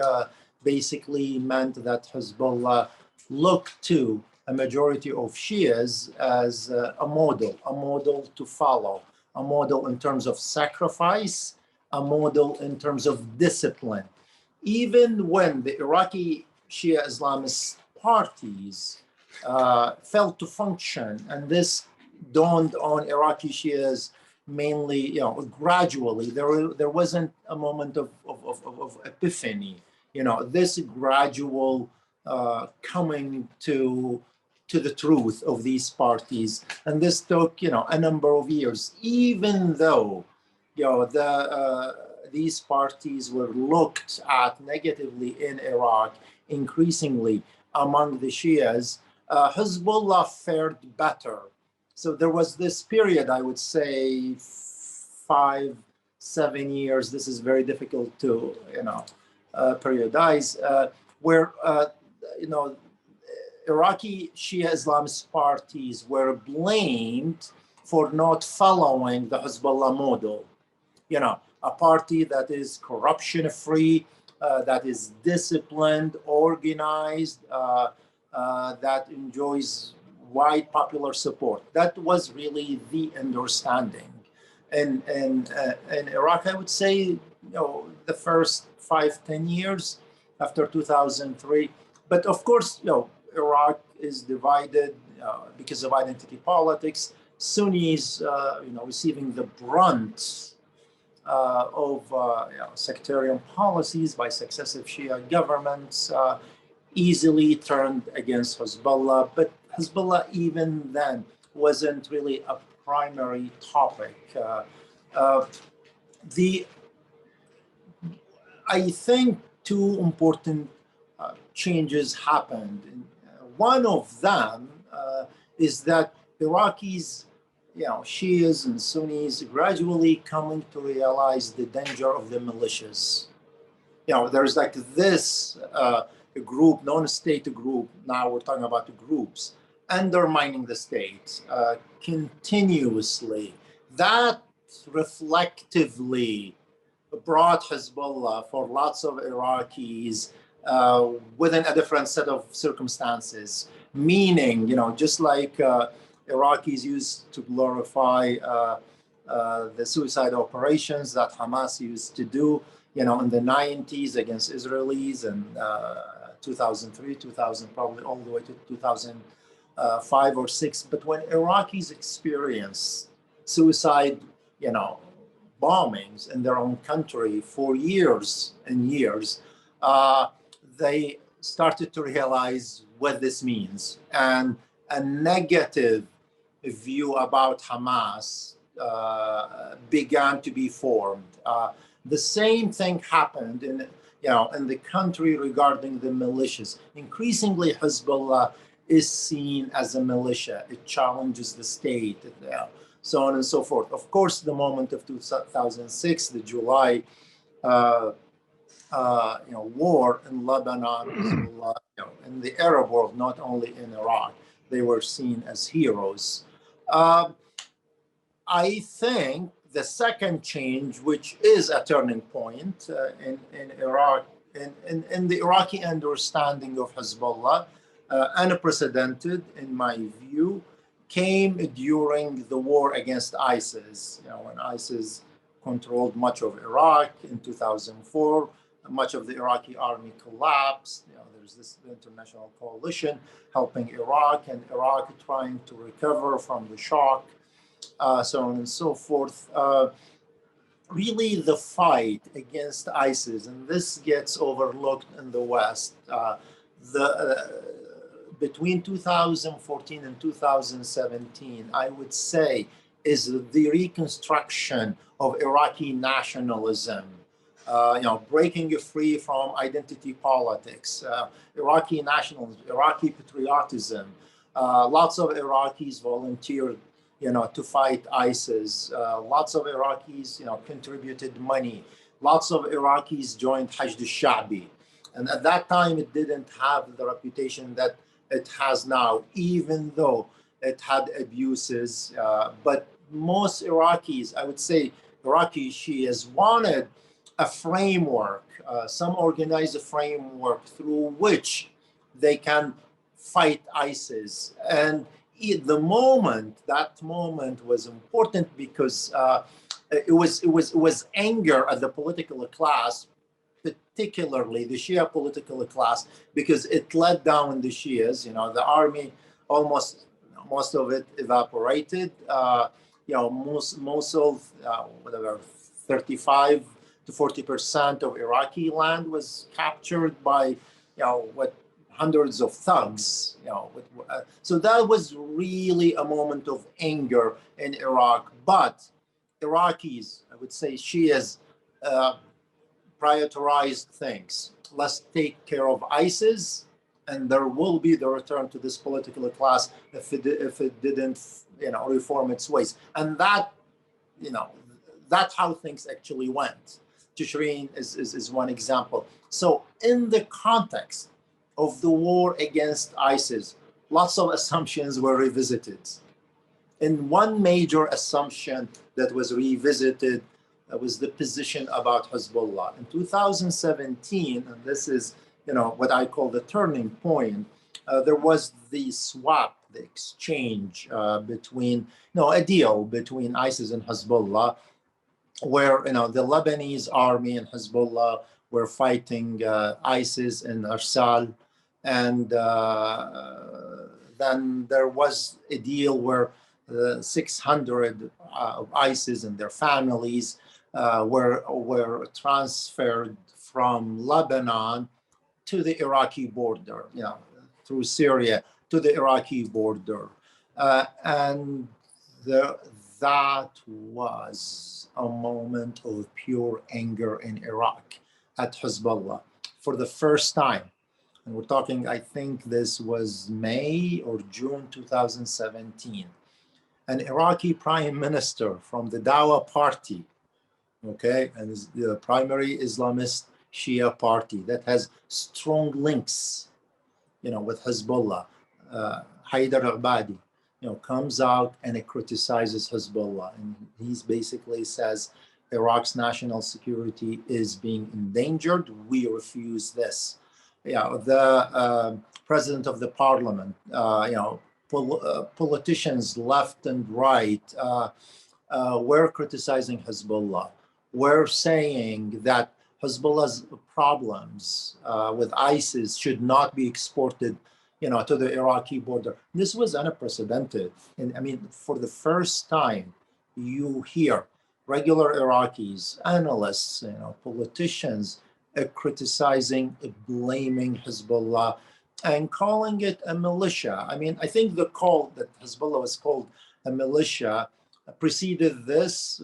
S4: basically meant that Hezbollah looked to a majority of Shias as a model to follow, a model in terms of sacrifice, a model in terms of discipline. Even when the Iraqi Shia Islamist parties failed to function, and this dawned on Iraqi Shias mainly, gradually. There wasn't a moment of epiphany. This gradual coming to the truth of these parties, and this took a number of years. Even though these parties were looked at negatively in Iraq, increasingly among the Shias, Hezbollah fared better. So there was this period, I would say 5-7 years. This is very difficult to periodize, where Iraqi Shia Islamist parties were blamed for not following the Hezbollah model. A party that is corruption-free, that is disciplined, organized, that enjoys wide popular support. That was really the understanding. And in Iraq, I would say, the first 5-10 years after 2003. But of course, Iraq is divided because of identity politics. Sunnis, receiving the brunt of sectarian policies by successive Shia governments, easily turned against Hezbollah. But Hezbollah, even then, wasn't really a primary topic. I think two important changes happened. One of them is that Iraqis, Shias and Sunnis, gradually coming to realize the danger of the militias. There's like this group, non-state group, now we're talking about the groups, undermining the state continuously. That reflectively brought Hezbollah for lots of Iraqis within a different set of circumstances. Meaning, just like Iraqis used to glorify the suicide operations that Hamas used to do, in the 90s against Israelis, and 2003, 2000, probably all the way to 2005 or 6. But when Iraqis experienced suicide, bombings in their own country for years and years, they started to realize what this means. And a negative view about Hamas began to be formed. The same thing happened in the country regarding the militias. Increasingly, Hezbollah is seen as a militia. It challenges the state, so on and so forth. Of course, the moment of 2006, the July war in Lebanon, in the Arab world, not only in Iraq, they were seen as heroes. I think the second change, which is a turning point in Iraq, in the Iraqi understanding of Hezbollah, unprecedented in my view, came during the war against ISIS. When ISIS controlled much of Iraq in 2004, much of the Iraqi army collapsed. There's this international coalition helping Iraq, and Iraq trying to recover from the shock, so on and so forth. Really, the fight against ISIS, and this gets overlooked in the West, between 2014 and 2017, I would say, is the reconstruction of Iraqi nationalism. Breaking free from identity politics, Iraqi nationalism, Iraqi patriotism. Lots of Iraqis volunteered, to fight ISIS. Lots of Iraqis, contributed money. Lots of Iraqis joined Hashd al-Sha'bi. And at that time, it didn't have the reputation that it has now, even though it had abuses. But most Iraqis, I would say, Iraqi Shias wanted a framework, some organized framework through which they can fight ISIS. And that moment was important because it was anger at the political class, particularly the Shia political class, because it let down the Shias. The army, most of it evaporated. Mosul, 35 to 40% of Iraqi land was captured by, what hundreds of thugs, so that was really a moment of anger in Iraq. But Iraqis, I would say Shias, prioritized things. Let's take care of ISIS, and there will be the return to this political class if it didn't, reform its ways. And that, that's how things actually went. Tishreen is one example. So in the context of the war against ISIS, lots of assumptions were revisited. And one major assumption that was revisited was the position about Hezbollah. In 2017, and this is, what I call the turning point, there was the swap, the exchange between, a deal between ISIS and Hezbollah, where, the Lebanese army and Hezbollah were fighting ISIS in Arsal. And then there was a deal where 600 of ISIS and their families were transferred from Lebanon to the Iraqi border, through Syria to the Iraqi border. And that was a moment of pure anger in Iraq at Hezbollah for the first time. And we're talking, I think this was May or June 2017. An Iraqi prime minister from the Dawa party, and is the primary Islamist Shia party that has strong links, with Hezbollah, Haidar Abadi, comes out and it criticizes Hezbollah. And he basically says, Iraq's national security is being endangered. We refuse this. The president of the parliament, politicians left and right were criticizing Hezbollah. Were saying that Hezbollah's problems with ISIS should not be exported, to the Iraqi border. This was unprecedented. And I mean, for the first time, you hear regular Iraqis, analysts, politicians criticizing, blaming Hezbollah and calling it a militia. I mean, I think the call that Hezbollah was called a militia preceded this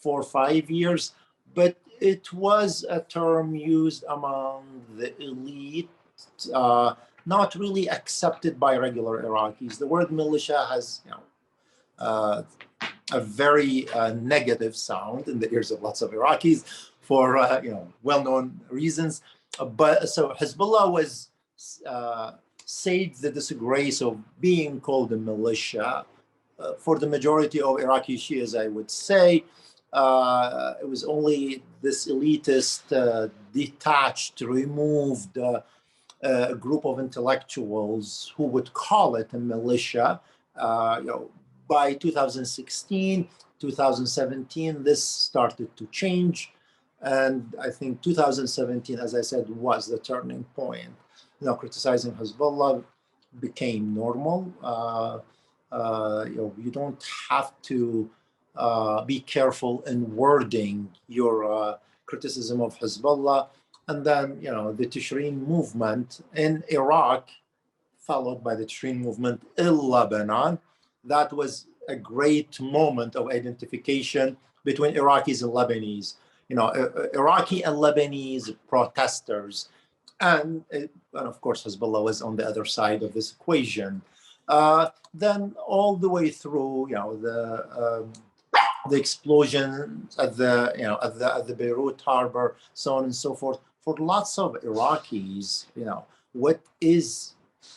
S4: for 5 years, but it was a term used among the elite, not really accepted by regular Iraqis. The word militia has, a very negative sound in the ears of lots of Iraqis for, well-known reasons. But so Hezbollah was saved the disgrace of being called a militia. For the majority of Iraqi Shias, I would say, it was only this elitist, detached, removed a group of intellectuals who would call it a militia. By 2016, 2017, this started to change. And I think 2017, as I said, was the turning point. Criticizing Hezbollah became normal. You don't have to be careful in wording your criticism of Hezbollah. And then, the Tishreen movement in Iraq, followed by the Tishreen movement in Lebanon, that was a great moment of identification between Iraqis and Lebanese. Iraqi and Lebanese protesters. And of course, Hezbollah was on the other side of this equation. Then all the way through, the explosion at the Beirut harbor, so on and so forth. For lots of Iraqis, what is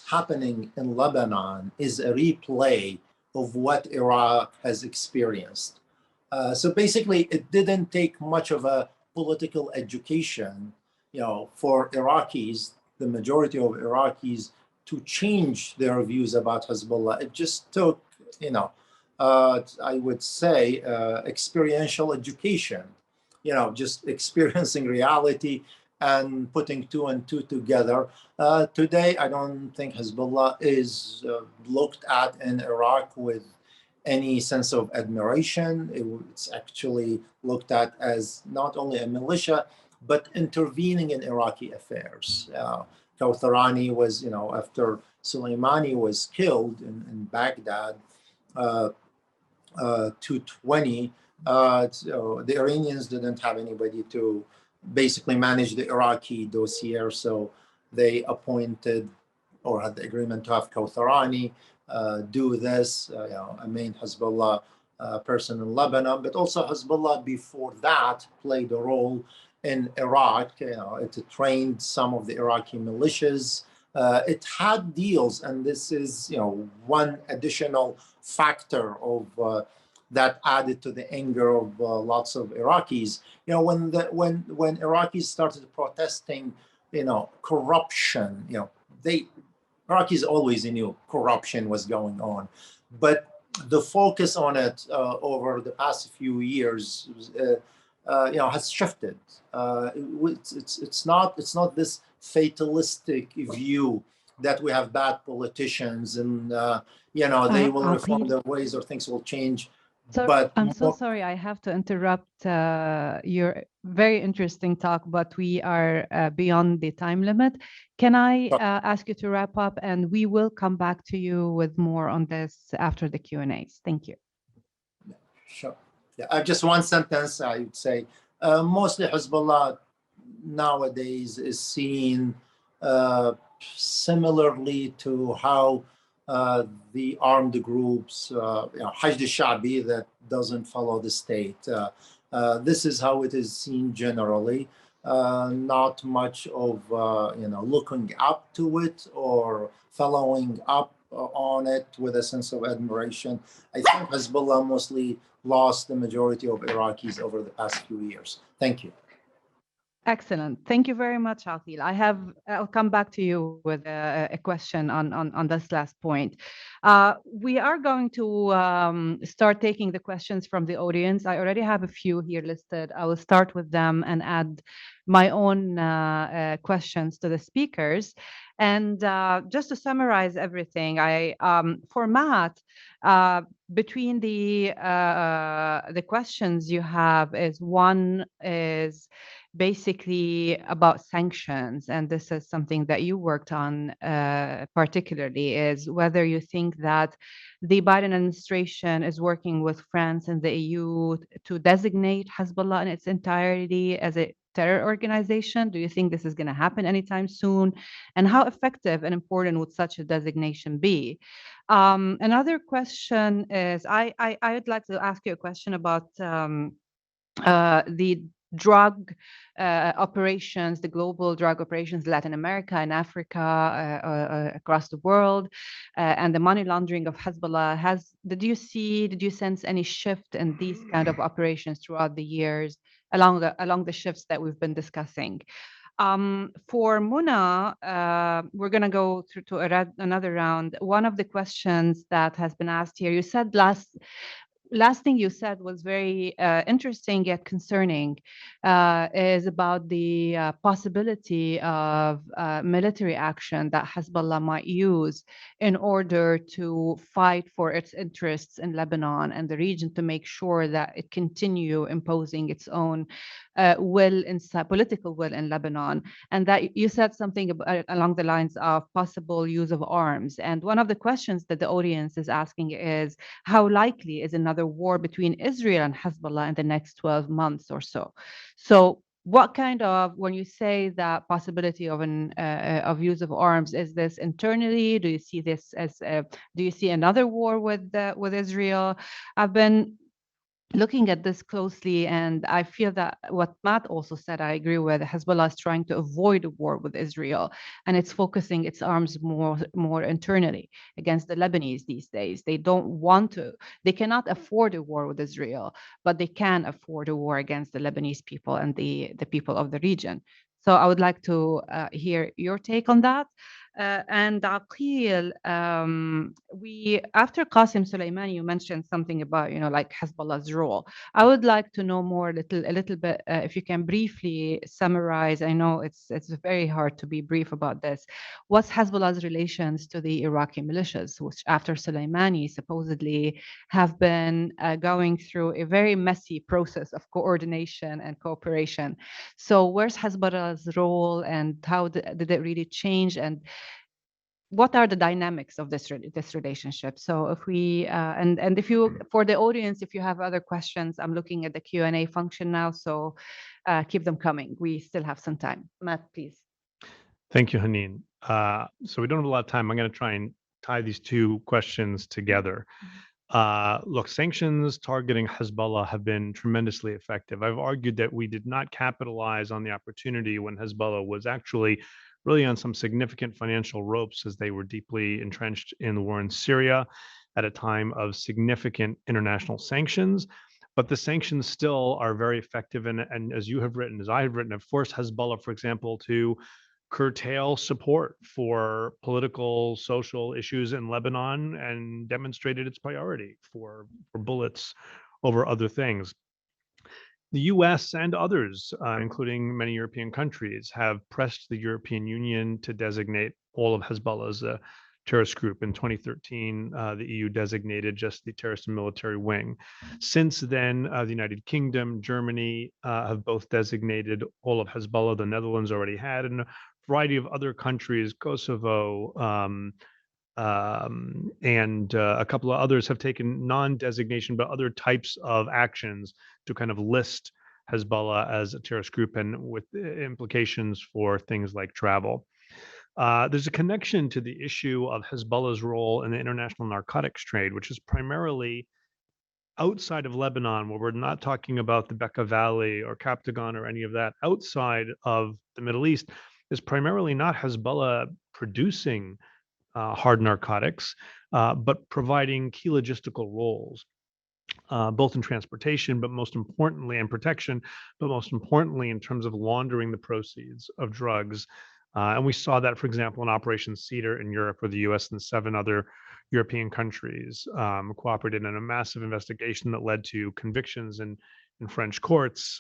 S4: happening in Lebanon is a replay of what Iraq has experienced. So basically, it didn't take much of a political education, for Iraqis, the majority of Iraqis, to change their views about Hezbollah. It just took, I would say, experiential education, just experiencing reality and putting two and two together. Today, I don't think Hezbollah is looked at in Iraq with any sense of admiration. It's actually looked at as not only a militia, but intervening in Iraqi affairs. Kawtharani was, after Soleimani was killed in Baghdad, 220, so the Iranians didn't have anybody to basically manage the Iraqi dossier, so they appointed or had the agreement to have Kawtharani do this, a main Hezbollah person in Lebanon, but also Hezbollah before that played a role in Iraq. It trained some of the Iraqi militias. It had deals, and this is one additional factor of that added to the anger of lots of Iraqis. When Iraqis started protesting, corruption, Iraqis always knew corruption was going on, but the focus on it over the past few years, has shifted. It's not this fatalistic view that we have bad politicians and they will reform their ways or things will change.
S1: So,
S4: but
S1: I'm so sorry, I have to interrupt your very interesting talk, but we are beyond the time limit. Can I ask you to wrap up, and we will come back to you with more on this after the Q&As. Thank you.
S4: Sure. Yeah, just one sentence, I would say. Mostly Hezbollah nowadays is seen similarly to how the armed groups, Hashd al-Sha'bi, that doesn't follow the state. This is how it is seen generally. Not much of looking up to it or following up on it with a sense of admiration. I think Hezbollah mostly lost the majority of Iraqis over the past few years. Thank you.
S1: Excellent. Thank you very much, Akeel. I'll come back to you with a question on this last point. We are going to start taking the questions from the audience. I already have a few here listed. I will start with them and add my own questions to the speakers. And just to summarize everything, format between the questions you have is one is basically about sanctions, and this is something that you worked on particularly, is whether you think that the Biden administration is working with France and the EU to designate Hezbollah in its entirety as a terror organization. Do you think this is going to happen anytime soon? And how effective and important would such a designation be? Another question is, I would like to ask you a question about the drug operations, the global drug operations, Latin America and Africa, across the world, and the money laundering of Hezbollah. Did you sense any shift in these kind of operations throughout the years along the shifts that we've been discussing? For Muna, we're going to go through to another round. One of the questions that has been asked here, you said last thing you said was very interesting yet concerning, is about the possibility of military action that Hezbollah might use in order to fight for its interests in Lebanon and the region, to make sure that it continue imposing its own political will in Lebanon. And that you said something along the lines of possible use of arms. And one of the questions that the audience is asking is, how likely is another war between Israel and Hezbollah in the next 12 months or so? So what kind of, when you say that possibility of of use of arms, is this internally? Do you see this as do you see another war with Israel? I've been looking at this closely, and I feel that what Matt also said, I agree with. Hezbollah is trying to avoid a war with Israel, and it's focusing its arms more internally against the Lebanese these days. They don't want to, they cannot afford a war with Israel, but they can afford a war against the Lebanese people and the people of the region. So I would like to hear your take on that. And Akeel, after Qasim Soleimani, you mentioned something about, like Hezbollah's role. I would like to know more, a little bit, if you can briefly summarize. I know it's very hard to be brief about this. What's Hezbollah's relations to the Iraqi militias, which after Soleimani supposedly have been going through a very messy process of coordination and cooperation? So where's Hezbollah's role, and how did it really change, and what are the dynamics of this relationship? So if we and if you, for the audience, if you have other questions, I'm looking at the Q&A function now, so keep them coming. We still have some time. Matt, please.
S2: Thank you, Hanin. So we don't have a lot of time. I'm going to try and tie these two questions together. Look, sanctions targeting Hezbollah have been tremendously effective. I've argued that we did not capitalize on the opportunity when Hezbollah was actually really on some significant financial ropes, as they were deeply entrenched in the war in Syria at a time of significant international sanctions. But the sanctions still are very effective, and as you have written, as I have written, have forced Hezbollah, for example, to curtail support for political, social issues in Lebanon and demonstrated its priority for bullets over other things. The US and others, including many European countries, have pressed the European Union to designate all of Hezbollah as a terrorist group. In 2013, the EU designated just the terrorist and military wing. Since then, the United Kingdom, Germany have both designated all of Hezbollah. The Netherlands already had, and a variety of other countries, Kosovo, and a couple of others have taken non-designation, but other types of actions to kind of list Hezbollah as a terrorist group, and with implications for things like travel. There's a connection to the issue of Hezbollah's role in the international narcotics trade, which is primarily outside of Lebanon, where we're not talking about the Bekaa Valley or Captagon or any of that. Outside of the Middle East is primarily not Hezbollah producing hard narcotics, but providing key logistical roles, both in transportation, but most importantly, and protection, but most importantly, in terms of laundering the proceeds of drugs. And we saw that, for example, in Operation Cedar in Europe, where the US and 7 other European countries cooperated in a massive investigation that led to convictions in French courts.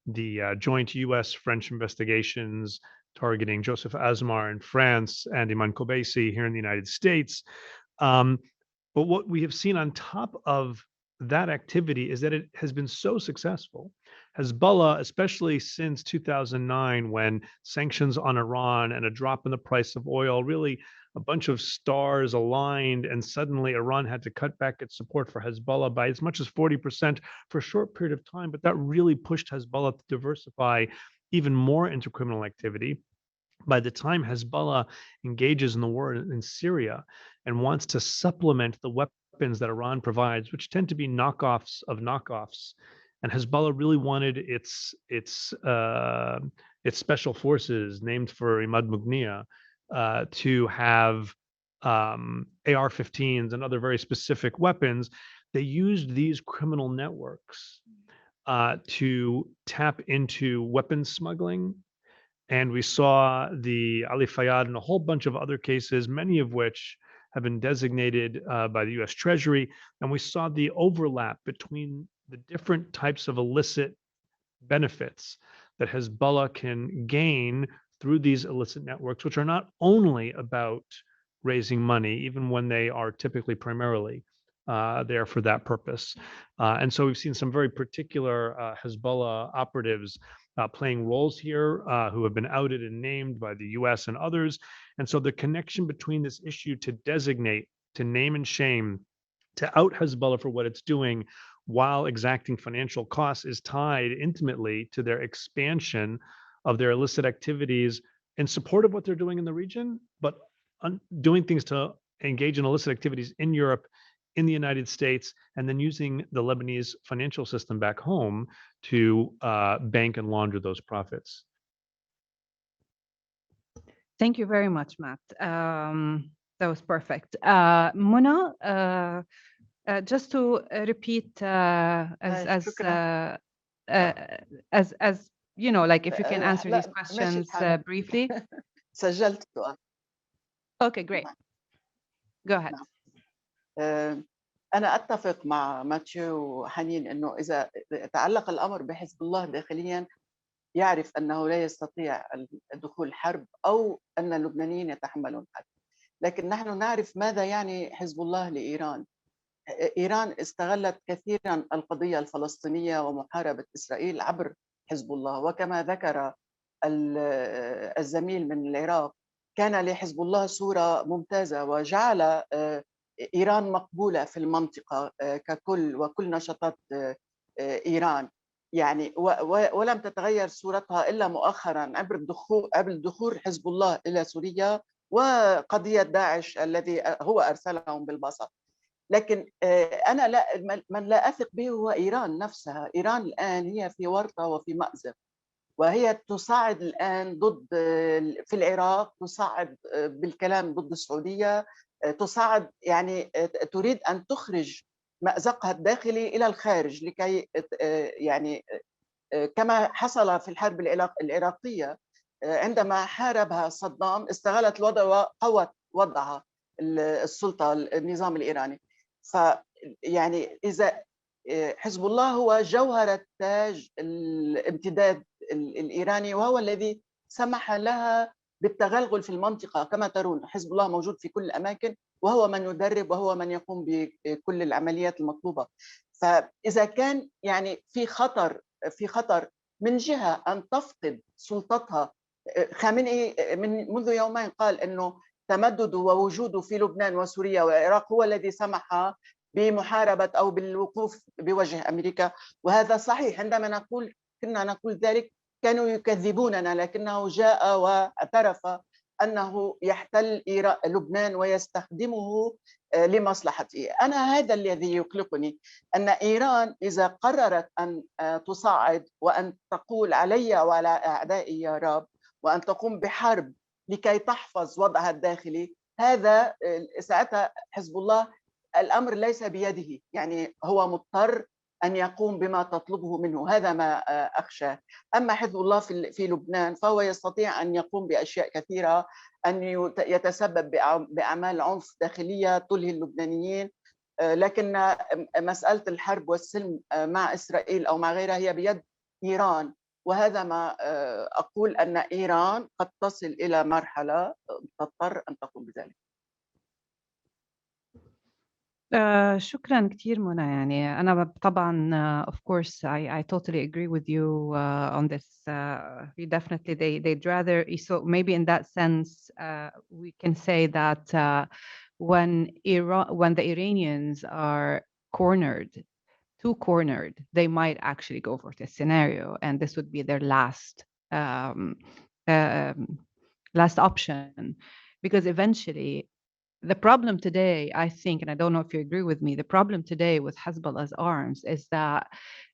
S2: The joint US-French investigations targeting Joseph Azmar in France and Iman Kobeisi here in the United States. But what we have seen on top of that activity is that it has been so successful. Hezbollah, especially since 2009, when sanctions on Iran and a drop in the price of oil, really a bunch of stars aligned, and suddenly Iran had to cut back its support for Hezbollah by as much as 40% for a short period of time. But that really pushed Hezbollah to diversify even more into criminal activity. By the time Hezbollah engages in the war in Syria and wants to supplement the weapons that Iran provides, which tend to be knockoffs of knockoffs, and Hezbollah really wanted its special forces, named for Imad Mughniya, to have AR-15s and other very specific weapons. They used these criminal networks to tap into weapons smuggling. And we saw the Ali Fayad and a whole bunch of other cases, many of which have been designated by the US Treasury. And we saw the overlap between the different types of illicit benefits that Hezbollah can gain through these illicit networks, which are not only about raising money, even when they are typically primarily there for that purpose. And so we've seen some very particular Hezbollah operatives playing roles here, who have been outed and named by the US and others. And so the connection between this issue to designate, to name and shame, to out Hezbollah for what it's doing while exacting financial costs is tied intimately to their expansion of their illicit activities in support of what they're doing in the region, but doing things to engage in illicit activities in Europe, in the United States, and then using the Lebanese financial system back home to bank and launder those profits.
S1: Thank you very much, Matt. That was perfect. Mona, just to repeat, as you know, like if you can answer these questions briefly.
S3: سجلت السؤال.
S1: Okay, great. Go ahead.
S3: أنا أتفق مع ماتيو وحنين أنه إذا تعلق الأمر بحزب الله داخليا يعرف أنه لا يستطيع دخول حرب أو أن اللبنانيين يتحملون حرب. لكن نحن نعرف ماذا يعني حزب الله لإيران. إيران استغلت كثيرا القضية الفلسطينية ومحاربة إسرائيل عبر حزب الله، وكما ذكر الزميل من العراق كان لحزب الله صورة ممتازة وجعل إيران مقبولة في المنطقة ككل وكل نشاطات إيران يعني ولم تتغير صورتها إلا مؤخرا عبر دخول حزب الله إلى سوريا وقضية داعش الذي هو أرسلهم بالبسط. لكن أنا من لا أثق به هو إيران نفسها. إيران الآن هي في ورطة وفي مأزق، وهي تصعد الآن ضد في العراق، تصعد بالكلام ضد السعودية، تصعد يعني تريد أن تخرج مأزقها الداخلي إلى الخارج لكي يعني كما حصل في الحرب العراقية عندما حاربها صدام استغلت الوضع وقوت وضعها السلطة النظام الإيراني. فيعني إذا حزب الله هو جوهرة تاج الامتداد الإيراني وهو الذي سمح لها بالتغلغل في المنطقة. كما ترون حزب الله موجود في كل الأماكن وهو من يدرب وهو من يقوم بكل العمليات المطلوبة. فإذا كان يعني في خطر من جهة أن تفقد سلطتها. خامنئي منذ يومين قال أنه تمدده ووجوده في لبنان وسوريا والعراق هو الذي سمح بمحاربة أو بالوقوف بوجه أمريكا، وهذا صحيح. عندما كنا نقول ذلك كانوا يكذبوننا، لكنه جاء واعترف أنه يحتل لبنان ويستخدمه لمصلحته. أنا هذا الذي يقلقني، أن إيران إذا قررت أن تصعد وأن تقول علي وعلى أعدائي يا رب وأن تقوم بحرب لكي تحفظ وضعها الداخلي، هذا ساعتها حزب الله الأمر ليس بيده، يعني هو مضطر أن يقوم بما تطلبه منه. هذا ما أخشى. أما حزب الله في لبنان فهو يستطيع أن يقوم بأشياء كثيرة، أن يتسبب بأعمال عنف داخلية تلهي اللبنانيين، لكن مسألة الحرب والسلم مع إسرائيل أو مع غيرها هي بيد إيران. وهذا ما أقول أن إيران قد تصل إلى مرحلة تضطر أن تقوم بذلك.
S1: شكرا كثير منى. يعني أنا طبعا of course I totally agree with you on this. Definitely they'd rather, so maybe in that sense we can say that when the Iranians are too cornered, they might actually go for this scenario, and this would be their last option, because eventually the problem today, I think, and I don't know if you agree with me, the problem today with Hezbollah's arms is that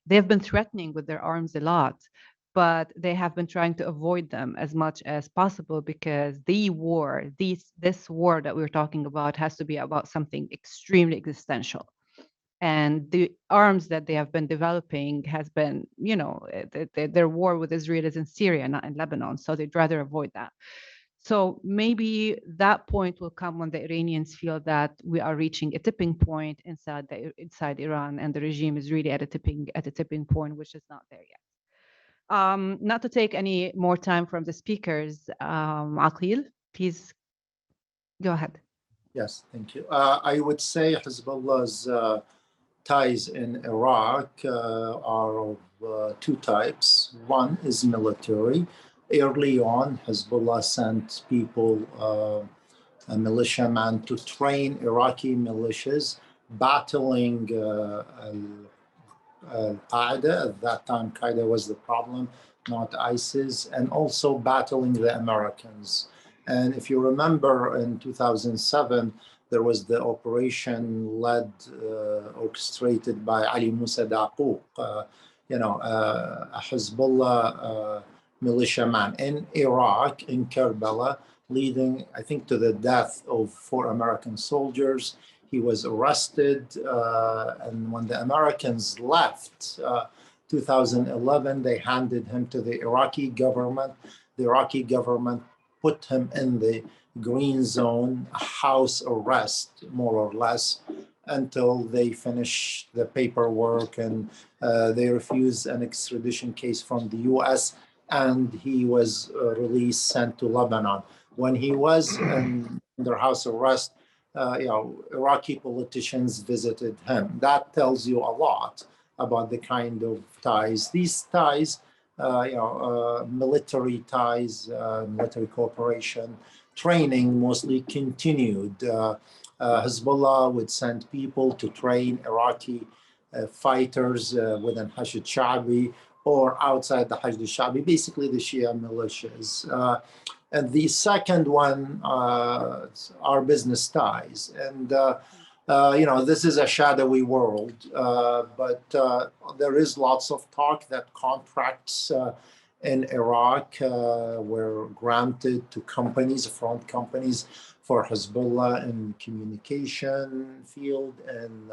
S1: they've been threatening with their arms a lot, but they have been trying to avoid them as much as possible, because this war that we're talking about has to be about something extremely existential. And the arms that they have been developing has been, their war with Israel is in Syria, not in Lebanon. So they'd rather avoid that. So maybe that point will come when the Iranians feel that we are reaching a tipping point inside Iran, and the regime is really at a tipping point, which is not there yet. Not to take any more time from the speakers, Akeel, please go ahead.
S4: Yes, thank you. I would say Hezbollah's ties in Iraq are of two types. One is military. Early on, Hezbollah sent people, militiamen, to train Iraqi militias battling Al-Qaeda. At that time, Qaeda was the problem, not ISIS, and also battling the Americans. And if you remember, in 2007, there was the operation orchestrated by Ali Musa Daqouq, a Hezbollah militiaman in Iraq, in Karbala, leading, I think, to the death of 4 American soldiers. He was arrested, and when the Americans left, 2011, they handed him to the Iraqi government. The Iraqi government put him in the green zone, house arrest, more or less, until they finish the paperwork and they refuse an extradition case from the US, and he was released, sent to Lebanon. When he was under house arrest, Iraqi politicians visited him. That tells you a lot about the kind of ties. These ties, military ties, military cooperation, training mostly continued. Hezbollah would send people to train Iraqi fighters within Hashd Sha'bi or outside the Hashd Sha'bi, basically the Shia militias. And the second one are business ties. And, this is a shadowy world, but there is lots of talk that contracts in Iraq were granted to companies, front companies, for Hezbollah in communication field and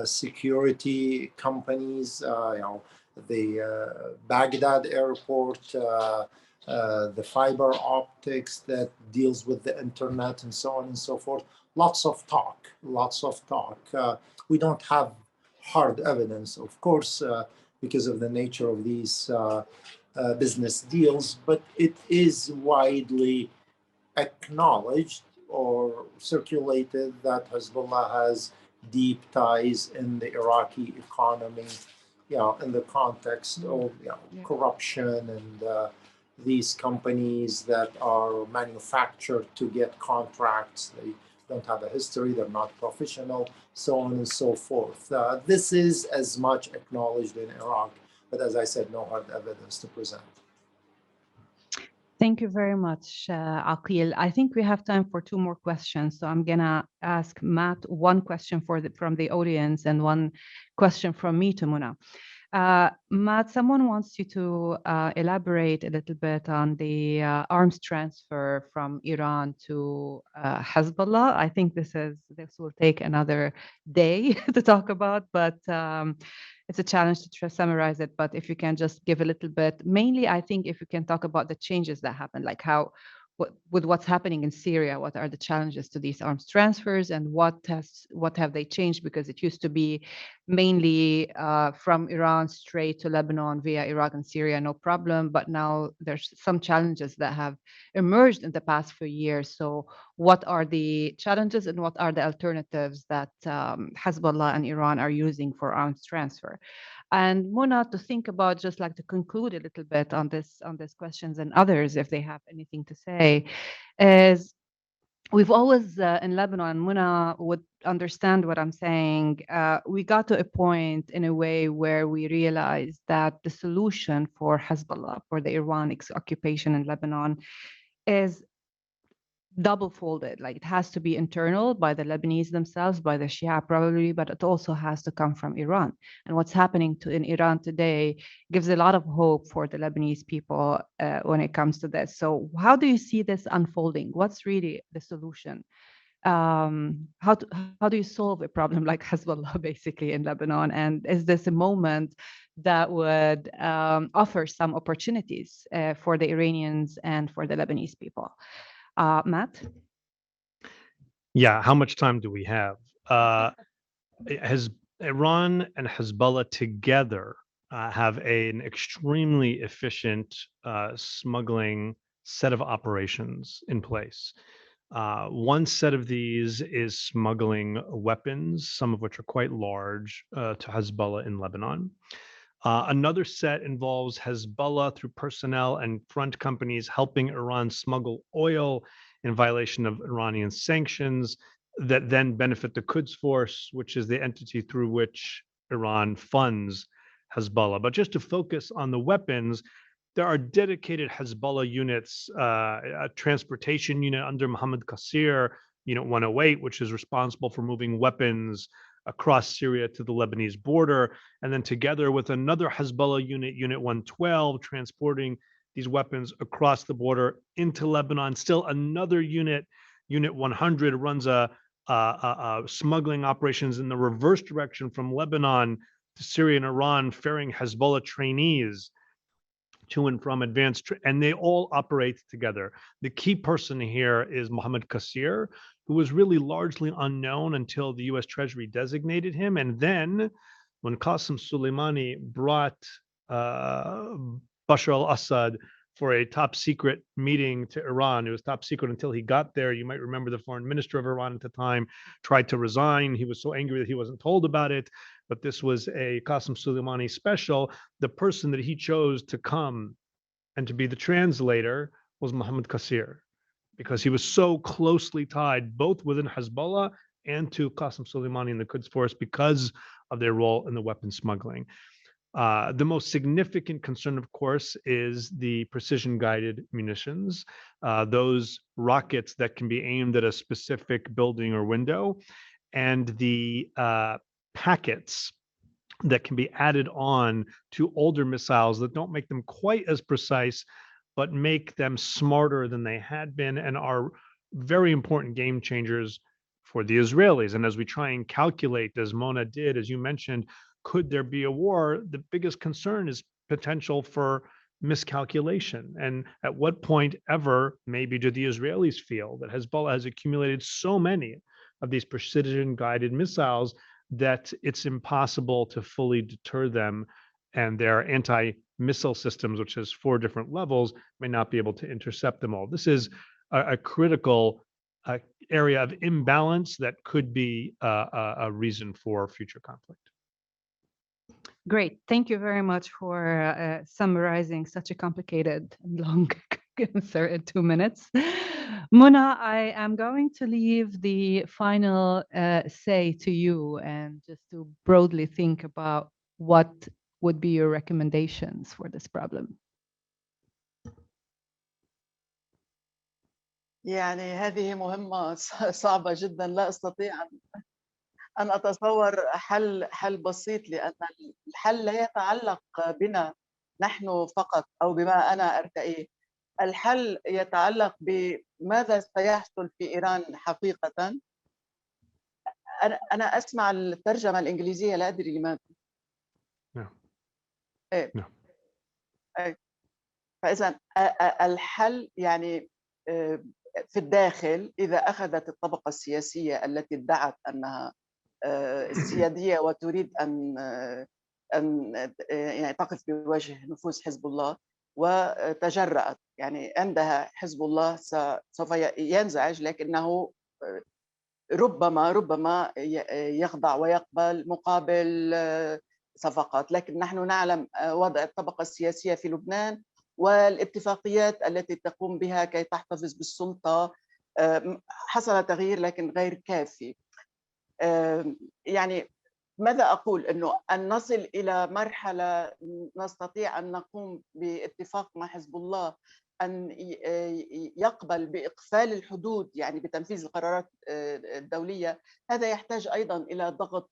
S4: security companies, the Baghdad airport, the fiber optics that deals with the internet and so on and so forth. Lots of talk. We don't have hard evidence, of course, because of the nature of these business deals, but it is widely acknowledged or circulated that Hezbollah has deep ties in the Iraqi economy, in the context of corruption and these companies that are manufactured to get contracts. They don't have a history, they're not professional, so on and so forth. This is as much acknowledged in Iraq, but as I said, no hard evidence to present.
S1: Thank you very much, Akeel. I think we have time for 2 more questions. So I'm gonna ask Matt one question from the audience and one question from me to Mona. Matt, someone wants you to elaborate a little bit on the arms transfer from Iran to Hezbollah. I think this will take another day to talk about, but it's a challenge to summarize it. But if you can just give a little bit, mainly, I think if you can talk about the changes that happened, like with what's happening in Syria, what are the challenges to these arms transfers and what have they changed? Because it used to be mainly from Iran straight to Lebanon via Iraq and Syria, no problem. But now there's some challenges that have emerged in the past few years. So what are the challenges and what are the alternatives that Hezbollah and Iran are using for arms transfer? And Mona, to think about, just like to conclude a little bit on this questions, and others, if they have anything to say, is we've always in Lebanon, Mona would understand what I'm saying. We got to a point in a way where we realized that the solution for Hezbollah, for the Iran occupation in Lebanon, is double-folded. Like, it has to be internal by the Lebanese themselves, by the Shia probably, but it also has to come from Iran. And what's happening in Iran today gives a lot of hope for the Lebanese people when it comes to this. So how do you see this unfolding? What's really the solution? How do you solve a problem like Hezbollah basically in Lebanon? And is this a moment that would offer some opportunities for the Iranians and for the Lebanese people? Matt?
S2: Yeah, how much time do we have? Iran and Hezbollah together have an extremely efficient smuggling set of operations in place. One set of these is smuggling weapons, some of which are quite large, to Hezbollah in Lebanon. Another set involves Hezbollah through personnel and front companies helping Iran smuggle oil in violation of Iranian sanctions that then benefit the Quds Force, which is the entity through which Iran funds Hezbollah. But just to focus on the weapons, there are dedicated Hezbollah units, a transportation unit under Mohammed Qasir, Unit 108, which is responsible for moving weapons across Syria to the Lebanese border, and then together with another Hezbollah unit, Unit 112, transporting these weapons across the border into Lebanon. Still another unit, Unit 100, runs a smuggling operations in the reverse direction from Lebanon to Syria and Iran, ferrying Hezbollah trainees to and from advanced, and they all operate together. The key person here is Mohammed Qasir, who was really largely unknown until the US Treasury designated him. And then when Qasem Soleimani brought Bashar al-Assad for a top secret meeting to Iran. It was top secret until he got there. You might remember the foreign minister of Iran at the time tried to resign. He was so angry that he wasn't told about it. But this was a Qasem Soleimani special. The person that he chose to come and to be the translator was Mohammed Qasir, because he was so closely tied both within Hezbollah and to Qasem Soleimani and the Quds Force because of their role in the weapons smuggling. The most significant concern, of course, is the precision-guided munitions, those rockets that can be aimed at a specific building or window, and the packets that can be added on to older missiles that don't make them quite as precise, but make them smarter than they had been and are very important game changers for the Israelis. And as we try and calculate, as Mona did, as you mentioned, could there be a war? The biggest concern is potential for miscalculation. And at what point ever, maybe, do the Israelis feel that Hezbollah has accumulated so many of these precision-guided missiles that it's impossible to fully deter them, and their anti-missile systems, which has 4 different levels, may not be able to intercept them all. This is a critical area of imbalance that could be a reason for future conflict.
S1: Great. Thank you very much for summarizing such a complicated and long answer in 2 minutes. Mona, I am going to leave the final say to you, and just to broadly think about what would be your recommendations for this problem.
S3: يعني هذه مهمة صعبة جدا، لا أستطيع أن أتصور حل بسيط، لأن الحل لا يتعلق بنا نحن فقط أو بما أنا أرتئيه. الحل يتعلق بماذا سيحصل في إيران حقيقة. أنا أسمع الترجمة الإنجليزية، لا أدري لماذا. فإذا الحل يعني في الداخل، إذا أخذت الطبقة السياسية التي ادعت أنها السيادية وتريد أن يعني تقف بوجه نفوذ حزب الله وتجرأت، يعني عندها حزب الله سوف ينزعج، لكنه ربما يخضع ويقبل مقابل صفقات. لكن نحن نعلم وضع الطبقة السياسية في لبنان والاتفاقيات التي تقوم بها كي تحتفظ بالسلطة. حصل تغيير لكن غير كافي. يعني ماذا أقول؟ أنه أن نصل إلى مرحلة نستطيع أن نقوم باتفاق مع حزب الله أن يقبل بإقفال الحدود، يعني بتنفيذ القرارات الدولية. هذا يحتاج أيضا إلى ضغط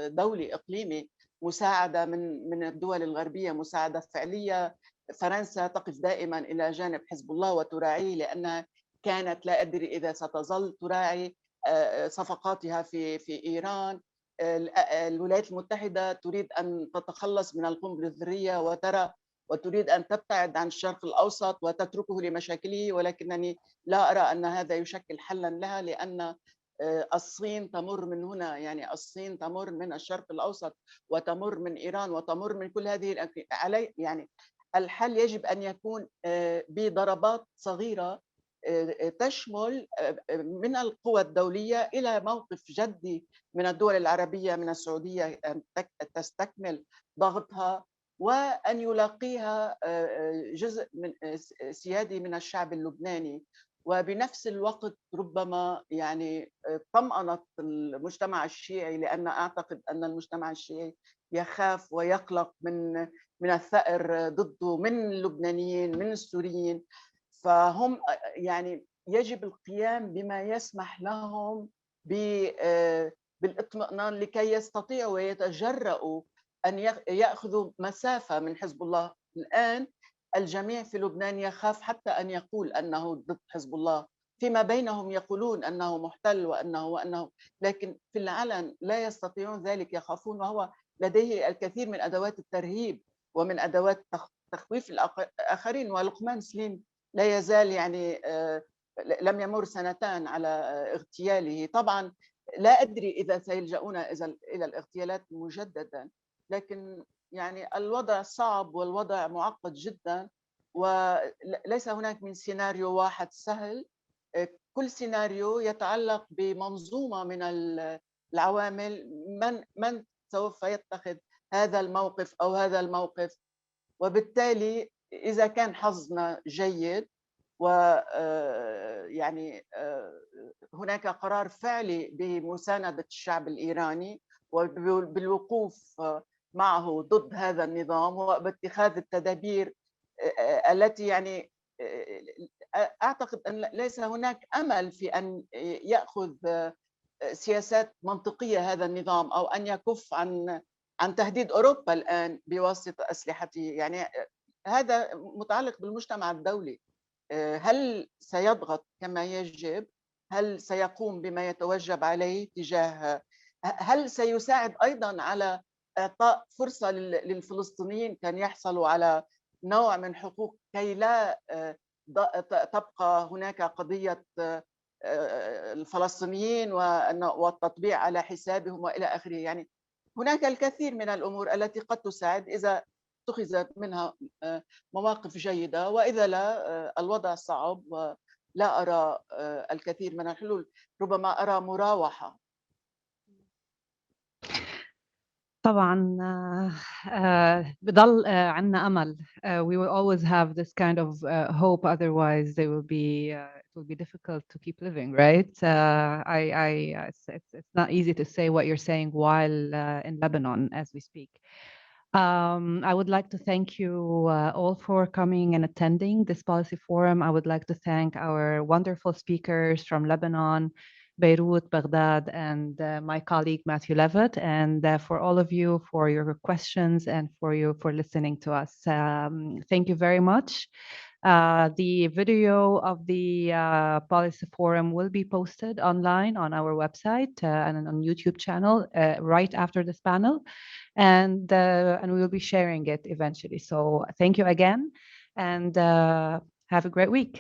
S3: دولي إقليمي، مساعدة من الدول الغربية، مساعدة فعلية. فرنسا تقف دائما إلى جانب حزب الله وتراعيه، لأنها كانت، لا أدري إذا ستظل تراعي صفقاتها في إيران. الولايات المتحدة تريد أن تتخلص من القنبلة الذرية وتريد أن تبتعد عن الشرق الأوسط وتتركه لمشاكله، ولكنني لا أرى أن هذا يشكل حلا لها، لأن الصين تمر من هنا، يعني الصين تمر من الشرق الأوسط وتمر من إيران وتمر من كل هذه يعني الحل يجب أن يكون بضربات صغيرة تشمل من القوى الدولية إلى موقف جدي من الدول العربية، من السعودية أن تستكمل ضغطها، وأن يلاقيها جزء من سيادي من الشعب اللبناني. وبنفس الوقت ربما يعني طمأنت المجتمع الشيعي، لأن أعتقد أن المجتمع الشيعي يخاف ويقلق من الثأر ضده من اللبنانيين، من السوريين. فهم يعني يجب القيام بما يسمح لهم بالاطمئنان لكي يستطيعوا ويتجرؤوا أن يأخذوا مسافة من حزب الله. الآن الجميع في لبنان يخاف حتى أن يقول أنه ضد حزب الله، فيما بينهم يقولون أنه محتل وأنه، لكن في العلن لا يستطيعون ذلك، يخافون. وهو لديه الكثير من أدوات الترهيب ومن أدوات تخويف الآخرين. ولقمان سليم لا يزال يعني لم يمر سنتان على اغتياله. طبعا لا أدري إذا سيلجؤون إلى الاغتيالات مجددا، لكن يعني الوضع صعب والوضع معقد جدا، وليس هناك من سيناريو واحد سهل. كل سيناريو يتعلق بمنظومة من العوامل، من سوف يتخذ هذا الموقف أو هذا الموقف. وبالتالي إذا كان حظنا جيد ويعني هناك قرار فعلي بمساندة الشعب الإيراني وبالوقوف معه ضد هذا النظام وباتخاذ التدابير التي يعني أعتقد أن ليس هناك أمل في أن يأخذ سياسات منطقية هذا النظام، أو أن يكف عن تهديد أوروبا الآن بواسطة أسلحته. يعني هذا متعلق بالمجتمع الدولي. هل سيضغط كما يجب؟ هل سيقوم بما يتوجب عليه تجاه، هل سيساعد أيضا على إعطاء فرصة للفلسطينيين كان يحصلوا على نوع من حقوق كي لا تبقى هناك قضية الفلسطينيين والتطبيع على حسابهم وإلى آخره؟ يعني هناك الكثير من الأمور التي قد تساعد إذا اتخذت منها مواقف جيدة، وإذا لا الوضع صعب ولا أرى الكثير من الحلول، ربما أرى مراوحة.
S1: طبعا بضل عندنا أمل. We will always have this kind of hope, otherwise it will be difficult to keep living, right? It's not easy to say what you're saying while in Lebanon as we speak. I would like to thank you all for coming and attending this policy forum. I would like to thank our wonderful speakers from Lebanon, Beirut, Baghdad, and my colleague Matthew Levitt, and for all of you for your questions and for listening to us. Thank you very much. The video of the policy forum will be posted online on our website and on YouTube channel right after this panel, and we will be sharing it eventually. So thank you again, and have a great week.